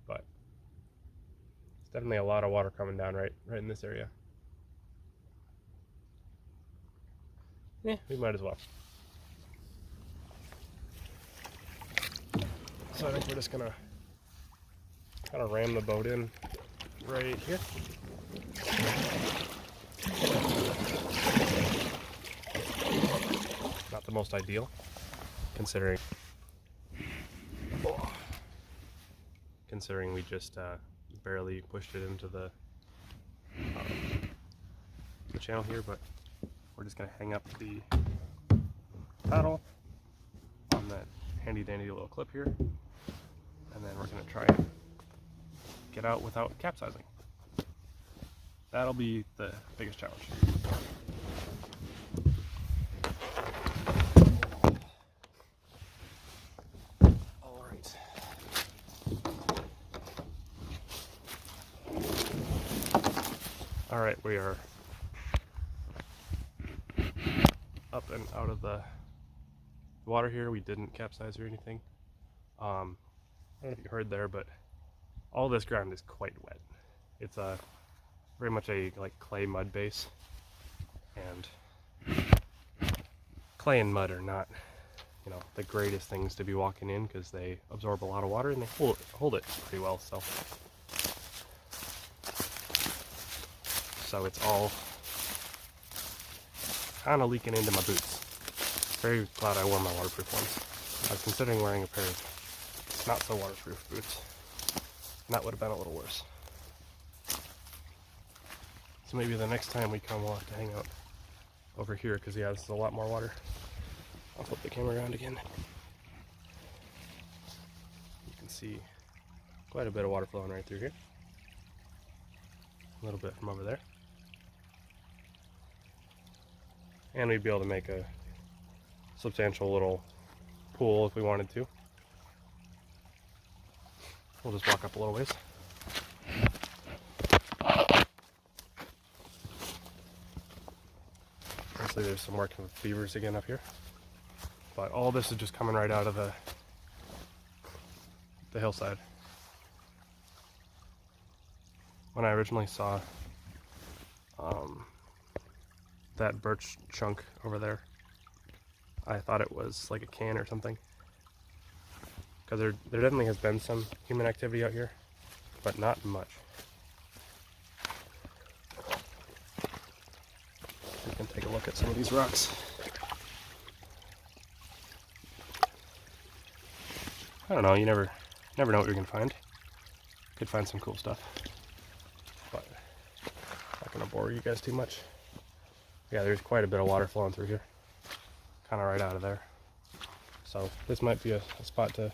Speaker 1: but it's definitely a lot of water coming down right in this area. Yeah, we might as well. So I think we're just going to kind of ram the boat in right here. Not the most ideal, considering we just barely pushed it into the channel here, but we're just going to hang up the paddle on that handy dandy little clip here, and then we're going to try and get out without capsizing. That'll be the biggest challenge. Alright, we are up and out of the water here. We didn't capsize or anything. I don't know if you heard there, but all this ground is quite wet. It's very much a clay mud base, and clay and mud are not, the greatest things to be walking in because they absorb a lot of water and they hold it pretty well. So it's all kind of leaking into my boots. Very glad I wore my waterproof ones. I was considering wearing a pair of not so waterproof boots, and that would have been a little worse. So maybe the next time we come, we'll have to hang out over here because yeah, this is a lot more water. I'll flip the camera around again. You can see quite a bit of water flowing right through here. A little bit from over there. And we'd be able to make a substantial little pool if we wanted to. We'll just walk up a little ways. Obviously there's some working with beavers again up here. But all this is just coming right out of the hillside. When I originally saw that birch chunk over there, I thought it was like a can or something, because there definitely has been some human activity out here, but not much. We can take a look at some of these rocks. I don't know, you never know what you're gonna find. Could find some cool stuff, but not gonna bore you guys too much. Yeah, there's quite a bit of water flowing through here, kind of right out of there. So this might be a spot to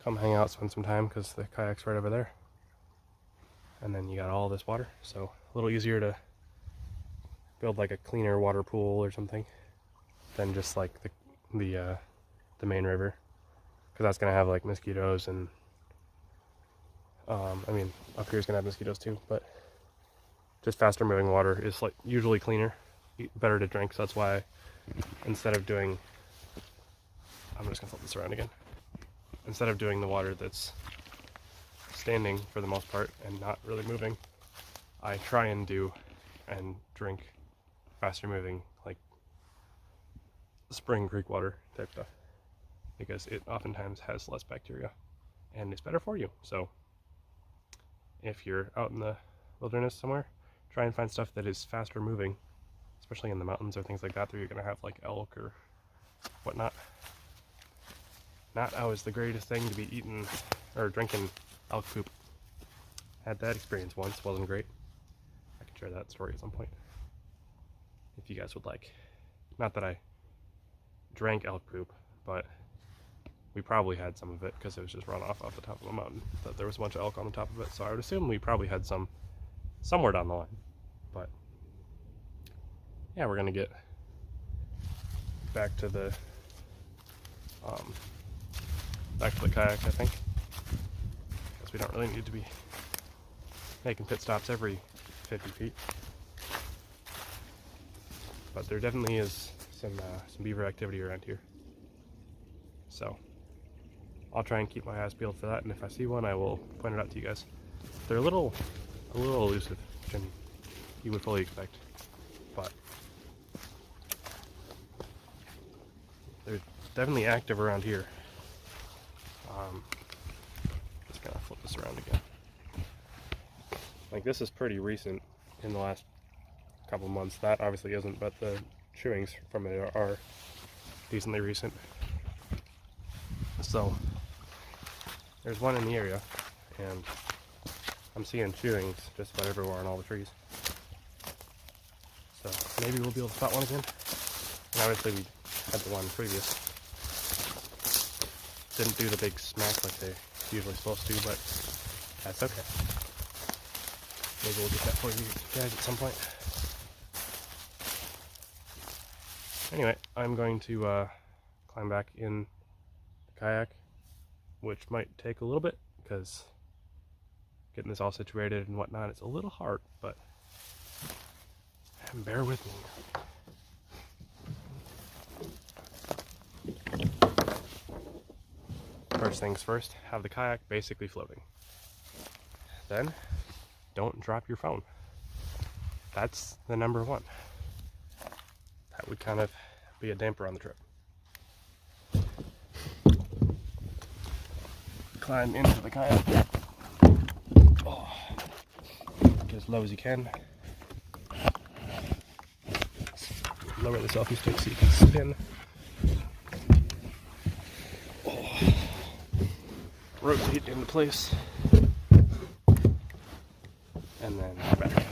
Speaker 1: come hang out, spend some time, because the kayak's right over there. And then you got all this water, so a little easier to build like a cleaner water pool or something than just like the main river, because that's gonna have like mosquitoes and I mean up here's gonna have mosquitoes too, but just faster moving water is like usually cleaner, better to drink. So that's why instead of doing, I'm just gonna flip this around again. Instead of doing the water that's standing for the most part and not really moving, I try and drink faster moving, like spring creek water type stuff, because it oftentimes has less bacteria and it's better for you. So if you're out in the wilderness somewhere, try and find stuff that is faster moving, especially in the mountains or things like that, where you're going to have like elk or whatnot. Not always the greatest thing to be eating or drinking elk poop. Had that experience once, wasn't great. I can share that story at some point if you guys would like. Not that I drank elk poop, but we probably had some of it because it was just runoff off the top of a mountain. That there was a bunch of elk on the top of it, so I would assume we probably had some somewhere down the line. But yeah, we're gonna get back to the kayak, I think, because we don't really need to be making pit stops every 50 feet. But there definitely is some beaver activity around here, so I'll try and keep my eyes peeled for that, and if I see one I will point it out to you guys. They're a little elusive than you would fully expect, but they're definitely active around here. Just gonna flip this around again. Like, this is pretty recent in the last couple months. That obviously isn't, but the chewings from it are decently recent. So there's one in the area, and I'm seeing chewings just about everywhere on all the trees. So maybe we'll be able to spot one again. And obviously we had the one previous. Didn't do the big smack like they're usually supposed to, but that's okay. Maybe we'll get that for you guys at some point. Anyway, I'm going to climb back in the kayak, which might take a little bit because getting this all situated and whatnot, it's a little hard, but bear with me. First things first, have the kayak basically floating. Then, don't drop your phone. That's the number one. That would kind of be a damper on the trip. Climb into the kayak. Oh. Get as low as you can. Lower the selfie stick so you can spin. Rotate into place, and then back.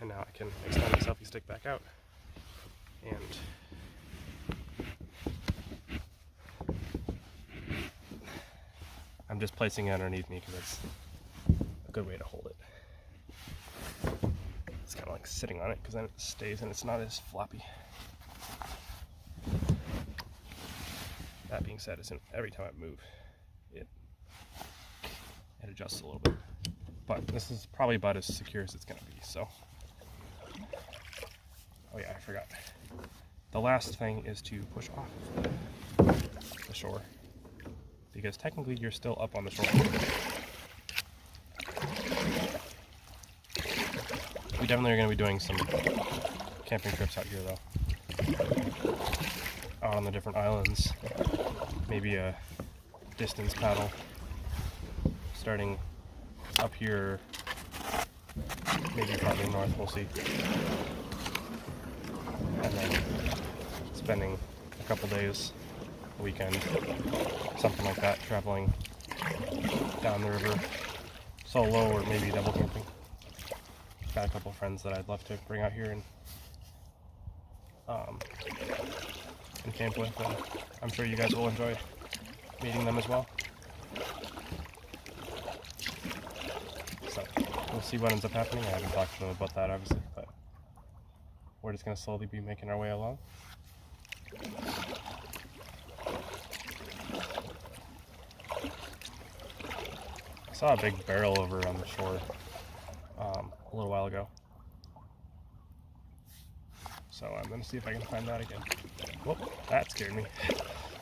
Speaker 1: And now I can extend the selfie stick back out, and I'm just placing it underneath me because it's a good way to hold it. It's kind of like sitting on it because then it stays and it's not as floppy. That being said, every time I move, it adjusts a little bit, but this is probably about as secure as it's going to be. So, oh yeah, I forgot. The last thing is to push off the shore, because technically you're still up on the shore. We definitely are going to be doing some camping trips out here, though, out on the different islands. Maybe a distance paddle, starting up here, maybe farther north, we'll see. And then spending a couple days, a weekend, something like that, traveling down the river solo or maybe double camping. Got a couple of friends that I'd love to bring out here and camp with, and I'm sure you guys will enjoy meeting them as well. So we'll see what ends up happening. I haven't talked to them about that, obviously, but we're just going to slowly be making our way along. I saw a big barrel over on the shore a little while ago. So I'm going to see if I can find that again. Whoop, that scared me.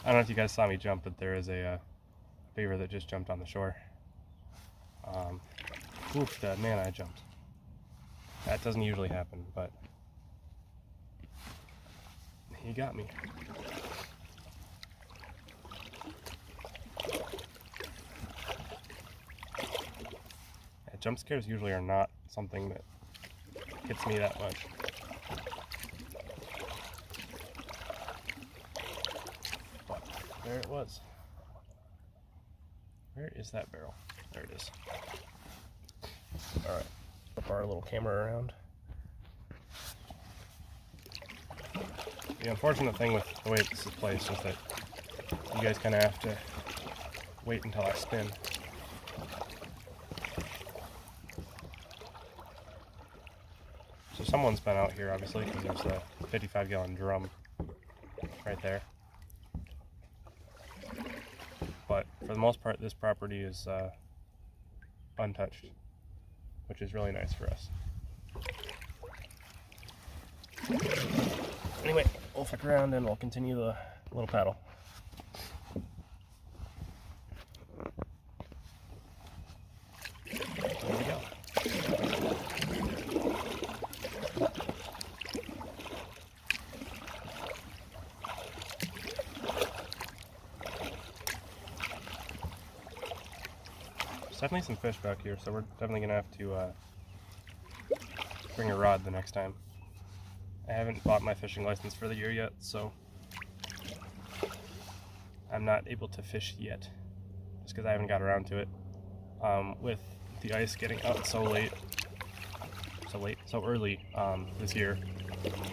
Speaker 1: I don't know if you guys saw me jump, but there is a beaver that just jumped on the shore. Oof, man, I jumped. That doesn't usually happen, but he got me. Yeah, jump scares usually are not something that hits me that much. But there it was. Where is that barrel? There it is. Alright, flip our little camera around. The unfortunate thing with the way this is placed is that you guys kind of have to wait until I spin. So someone's been out here, obviously, because there's a 55-gallon drum right there. But for the most part, this property is untouched, which is really nice for us. Anyway, we'll flick around and we'll continue the little paddle. There we go. There's definitely some fish back here, so we're definitely gonna have to bring a rod the next time. I haven't bought my fishing license for the year yet, so I'm not able to fish yet, just because I haven't got around to it. With the ice getting out so early this year,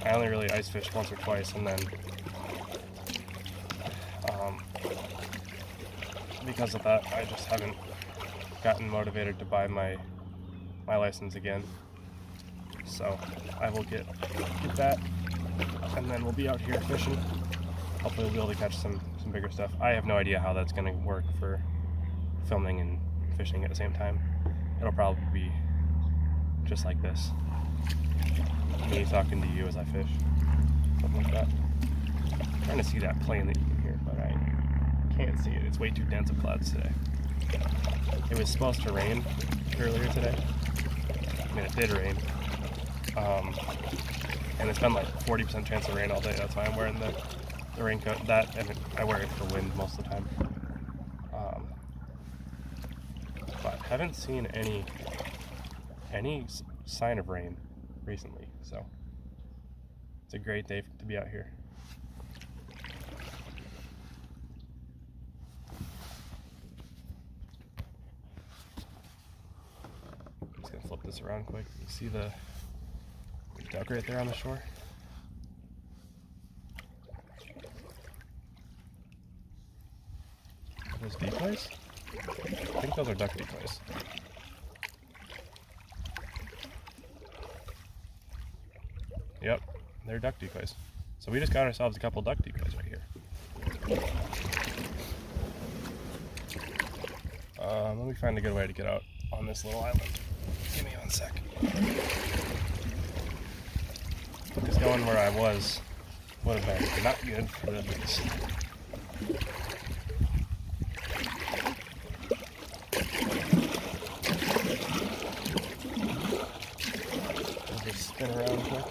Speaker 1: I only really ice fished once or twice, and then because of that, I just haven't gotten motivated to buy my license again. So I will get that, and then we'll be out here fishing. Hopefully we'll be able to catch some bigger stuff. I have no idea how that's going to work for filming and fishing at the same time. It'll probably be just like this. Me talking to you as I fish. Something like that. I'm trying to see that plane that you can hear, but I can't see it. It's way too dense of clouds today. It was supposed to rain earlier today. I mean, it did rain. And it's been like 40% chance of rain all day. That's why I'm wearing the raincoat. That, and I wear it for wind most of the time. But haven't seen any sign of rain recently, so it's a great day to be out here. I'm just gonna flip this around quick. You see the duck right there on the shore? Are those decoys? I think those are duck decoys. Yep, they're duck decoys. So we just got ourselves a couple duck decoys right here. Let me find a good way to get out on this little island. Give me 1 sec. Because going where I was would have been not good for the bees. I'll just spin around quick.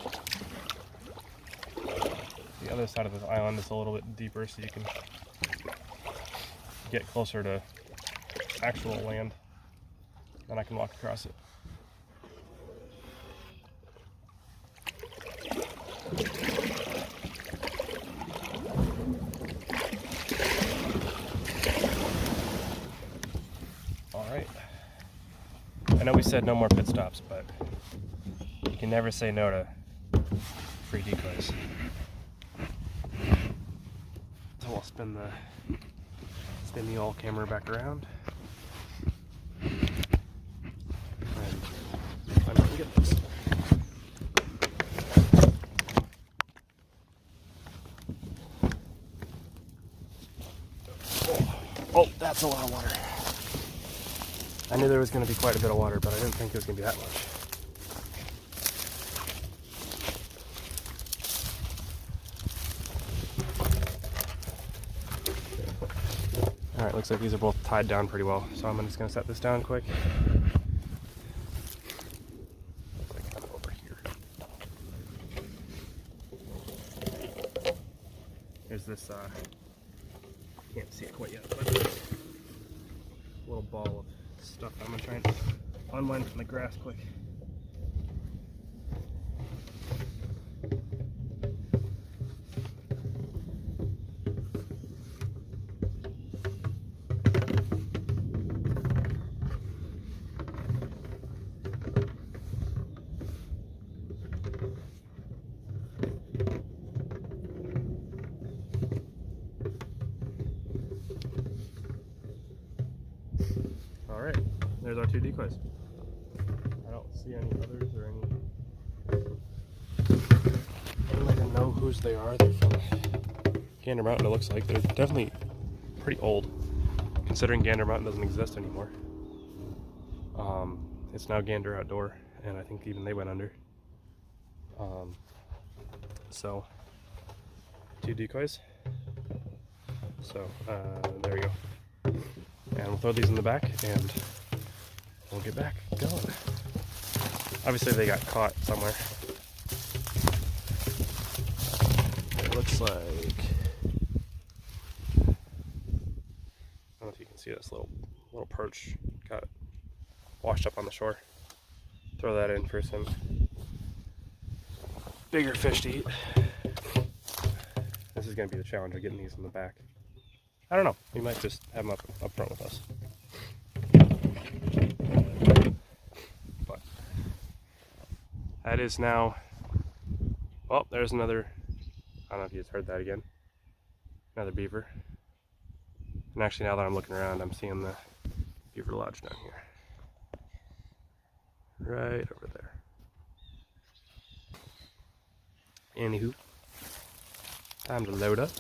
Speaker 1: The other side of this island is a little bit deeper, so you can get closer to actual land. Then I can walk across it. Alright. I know we said no more pit stops, but you can never say no to free decoys. So we'll spin the old camera back around. And I'm gonna get this. Oh, that's a lot of water. I knew there was going to be quite a bit of water, but I didn't think it was going to be that much. looks like these are both tied down pretty well, so I'm just gonna set this down quick. Looks like kind of over here. There's this, can't see it quite yet, but a little ball of stuff I'm gonna try and unwind from the grass quick. Alright, there's our 2 decoys. I don't see any others or any. I don't even know whose they are. They're from Gander Mountain, it looks like. They're definitely pretty old, considering Gander Mountain doesn't exist anymore. It's now Gander Outdoor, and I think even they went under. So, 2 decoys. So, there we go. And we'll throw these in the back and we'll get back going. Obviously they got caught somewhere. It looks like, I don't know if you can see this little perch got washed up on the shore. Throw that in for some bigger fish to eat. This is going to be the challenge of getting these in the back. I don't know, we might just have them up front with us. But that is now, well, there's another, I don't know if you just heard that again, another beaver. And actually now that I'm looking around, I'm seeing the beaver lodge down here. Right over there. Anywho, time to load up.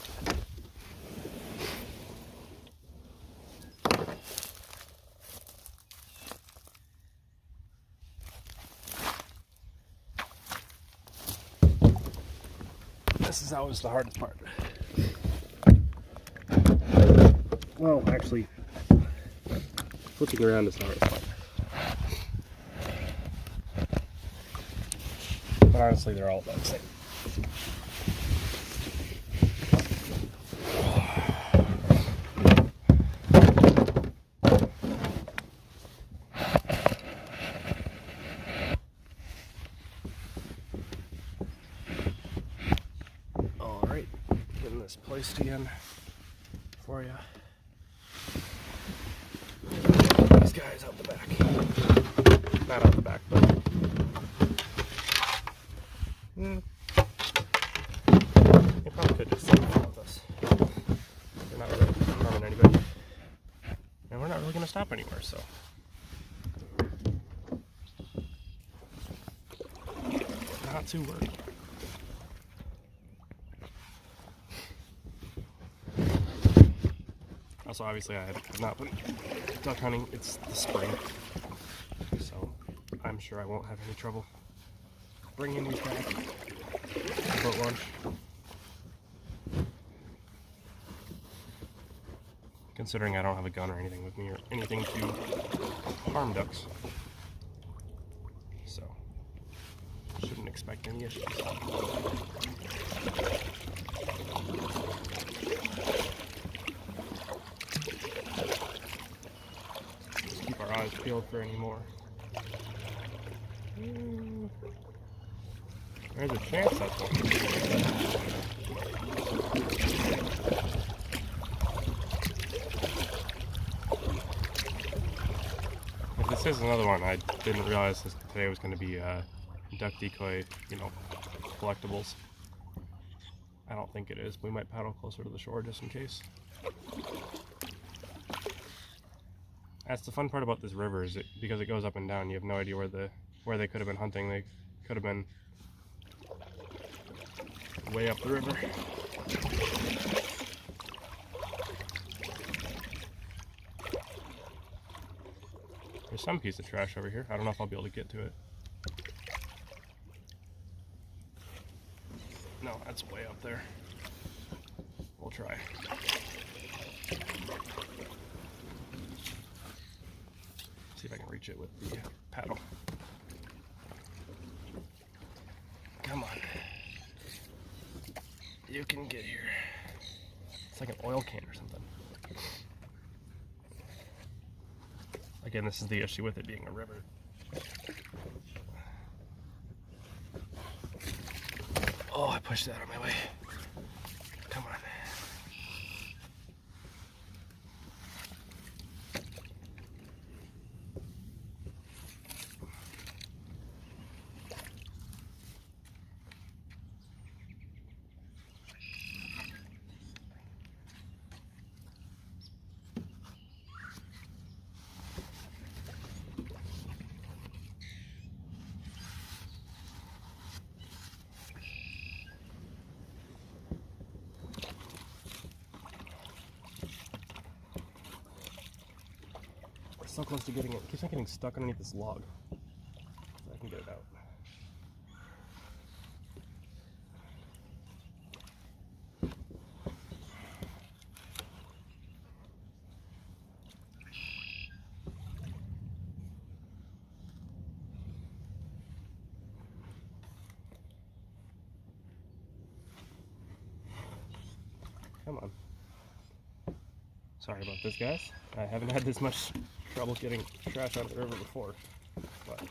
Speaker 1: This is always the hardest part. Well, actually, flipping around is the hardest part. But honestly, they're all about the same. Alright, getting this placed again for you. These guys out the back. Not out the back, but they probably could just sit with us. They're not really harming anybody. And we're not really going to stop anywhere, so. Not too worried. Also, obviously, I have not been duck hunting. It's the spring, so I'm sure I won't have any trouble bringing these back to boat launch. Considering I don't have a gun or anything with me or anything to harm ducks, so shouldn't expect any issues. Keep our eyes peeled for any more. There's a chance that's one. If this is another one, I didn't realize today was going to be duck decoy, collectibles. I don't think it is. We might paddle closer to the shore just in case. That's the fun part about this river, is because it goes up and down, you have no idea where they could have been hunting. They could have been way up the river. There's some piece of trash over here. I don't know if I'll be able to get to it. No, that's way up there. We'll try. reach it with the paddle. Come on. You can get here. It's like an oil can or something. Again, this is the issue with it being a river. Oh, I pushed that out of my way. Come on. So close to getting it. It keeps on getting stuck underneath this log. So I can get it out. Come on. Sorry about this, guys. I haven't had this much trouble getting trash out of the river before, but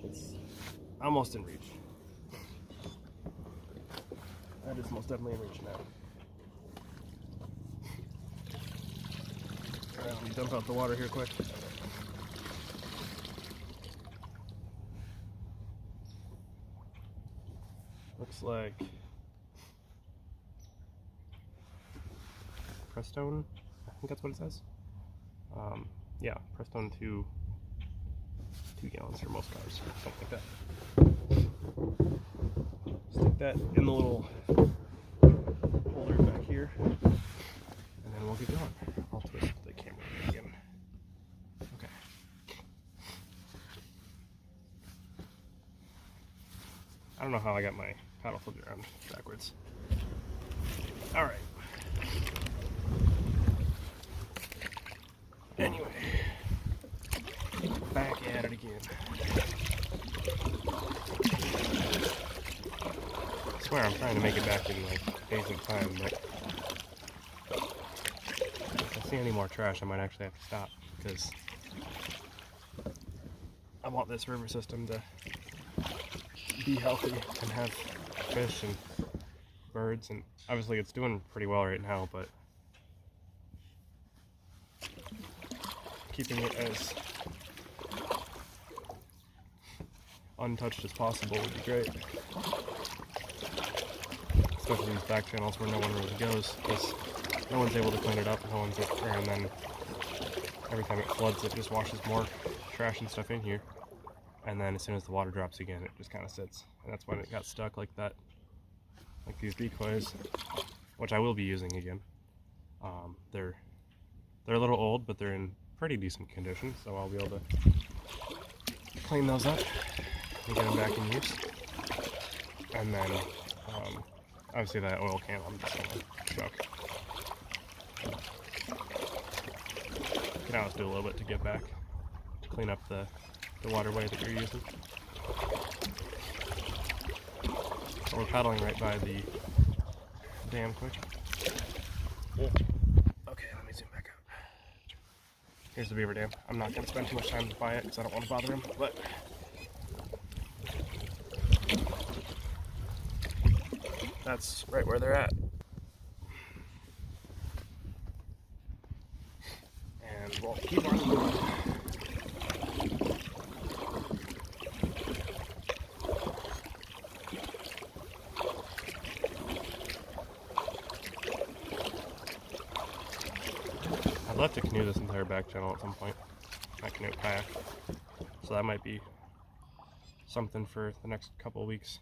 Speaker 1: it's almost in reach. That is most definitely in reach now. Let me dump out the water here quick. Looks like Prestone, I think that's what it says. Yeah, Prestone 2 gallons for most cars, something like that. Stick that in the little holder back here, and then we'll get going. I'll twist the camera again. Okay. I don't know how I got my paddle flipped around backwards. Alright. Anyway, back at it again. I swear I'm trying to make it back in like decent time, but if I see any more trash, I might actually have to stop, because I want this river system to be healthy and have fish and birds, and obviously it's doing pretty well right now, but keeping it as untouched as possible would be great. Especially these back channels where no one really goes, because no one's able to clean it up, no one's up there, and then every time it floods it just washes more trash and stuff in here, and then as soon as the water drops again it just kind of sits, and that's when it got stuck like that. Like these decoys, which I will be using again. They're a little old, but they're in pretty decent condition, so I'll be able to clean those up and get them back in use. And then obviously that oil can I'm just gonna chuck. Can always do a little bit to get back to clean up the waterway that you're using. So we're paddling right by the dam quick. Okay, let me zoom back out. Here's the beaver dam. I'm not going to spend too much time by it because I don't want to bother him, but that's right where they're at. And we'll keep on going. I'd love to canoe this entire back channel at some point. I canoe kayak. So that might be something for the next couple of weeks.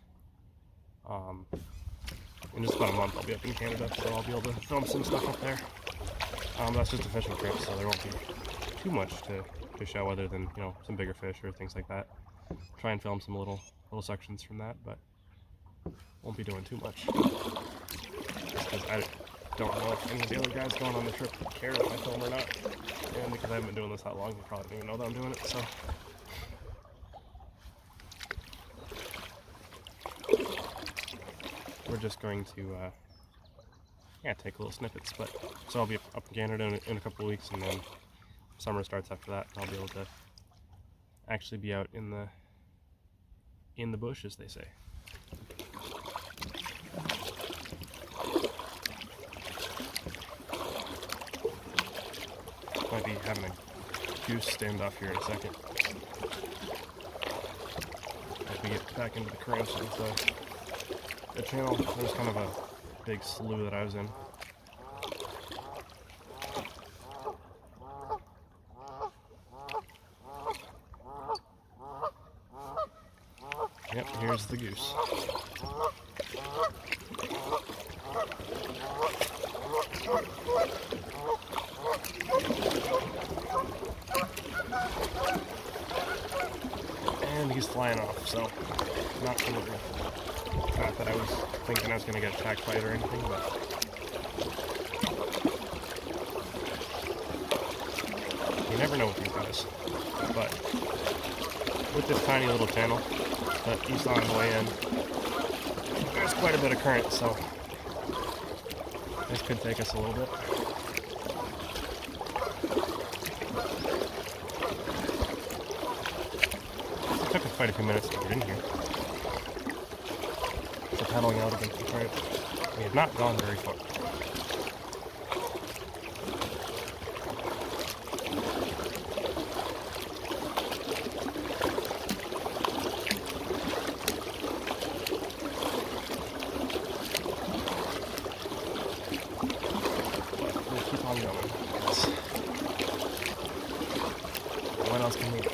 Speaker 1: In just about a month I'll be up in Canada, so I'll be able to film some stuff up there. That's just a fishing trip, so there won't be too much to show other than, you know, some bigger fish or things like that. Try and film some little sections from that, but won't be doing too much. Just because I don't know if any of the other guys going on the trip care if I film or not. And because I haven't been doing this that long, they probably don't even know that I'm doing it, so. We're just going to, take little snippets, but so I'll be up in Canada in a couple of weeks, and then summer starts after that, and I'll be able to actually be out in the bush, as they say. Might be having a goose standoff here in a second. As we get back into the current of the channel, there's kind of a big slough that I was in. Yep, here's the goose. And he's flying off, so not that I was thinking I was going to get attacked by it or anything, but you never know with these guys. But with this tiny little channel that you saw on the way in, there's quite a bit of current, so this could take us a little bit. It took us quite a few minutes to get in here. So paddling out against the current, we have not gone very far. What else can we do?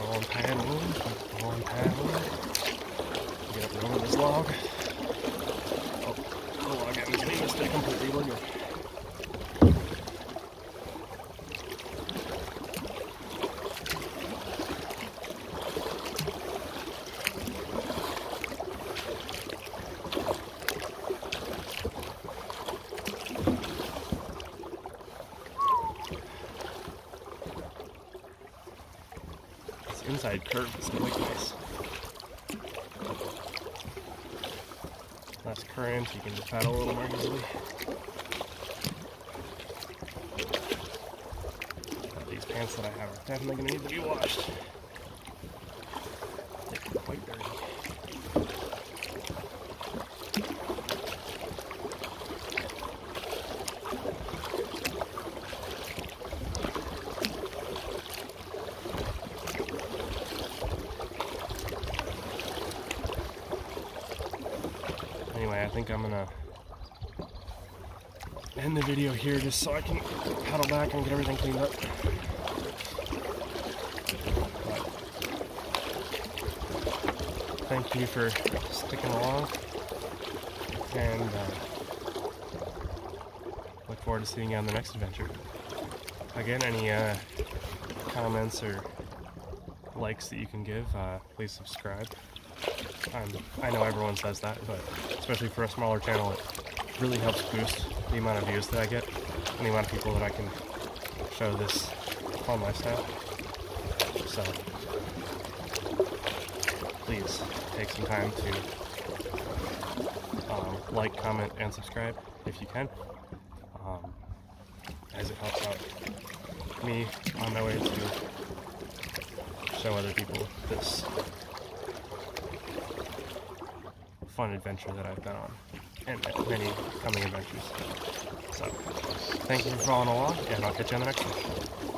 Speaker 1: On paddle. Get up and over this log. Oh, the log ends made a stay completely illegal. Inside curve is quite nice. Less current, you can just paddle a little more easily. These pants that I have are definitely going to need to be washed. They're quite dirty. Anyway, I think I'm gonna end the video here just so I can paddle back and get everything cleaned up. But thank you for sticking along, and look forward to seeing you on the next adventure. Again, any comments or likes that you can give, please subscribe. I know everyone says that, but especially for a smaller channel, it really helps boost the amount of views that I get and the amount of people that I can show this fun lifestyle. So please take some time to like, comment, and subscribe if you can, as it helps out me on my way to show other people this fun adventure that I've been on, and many coming adventures. So, thank you for following along, and I'll catch you on the next one.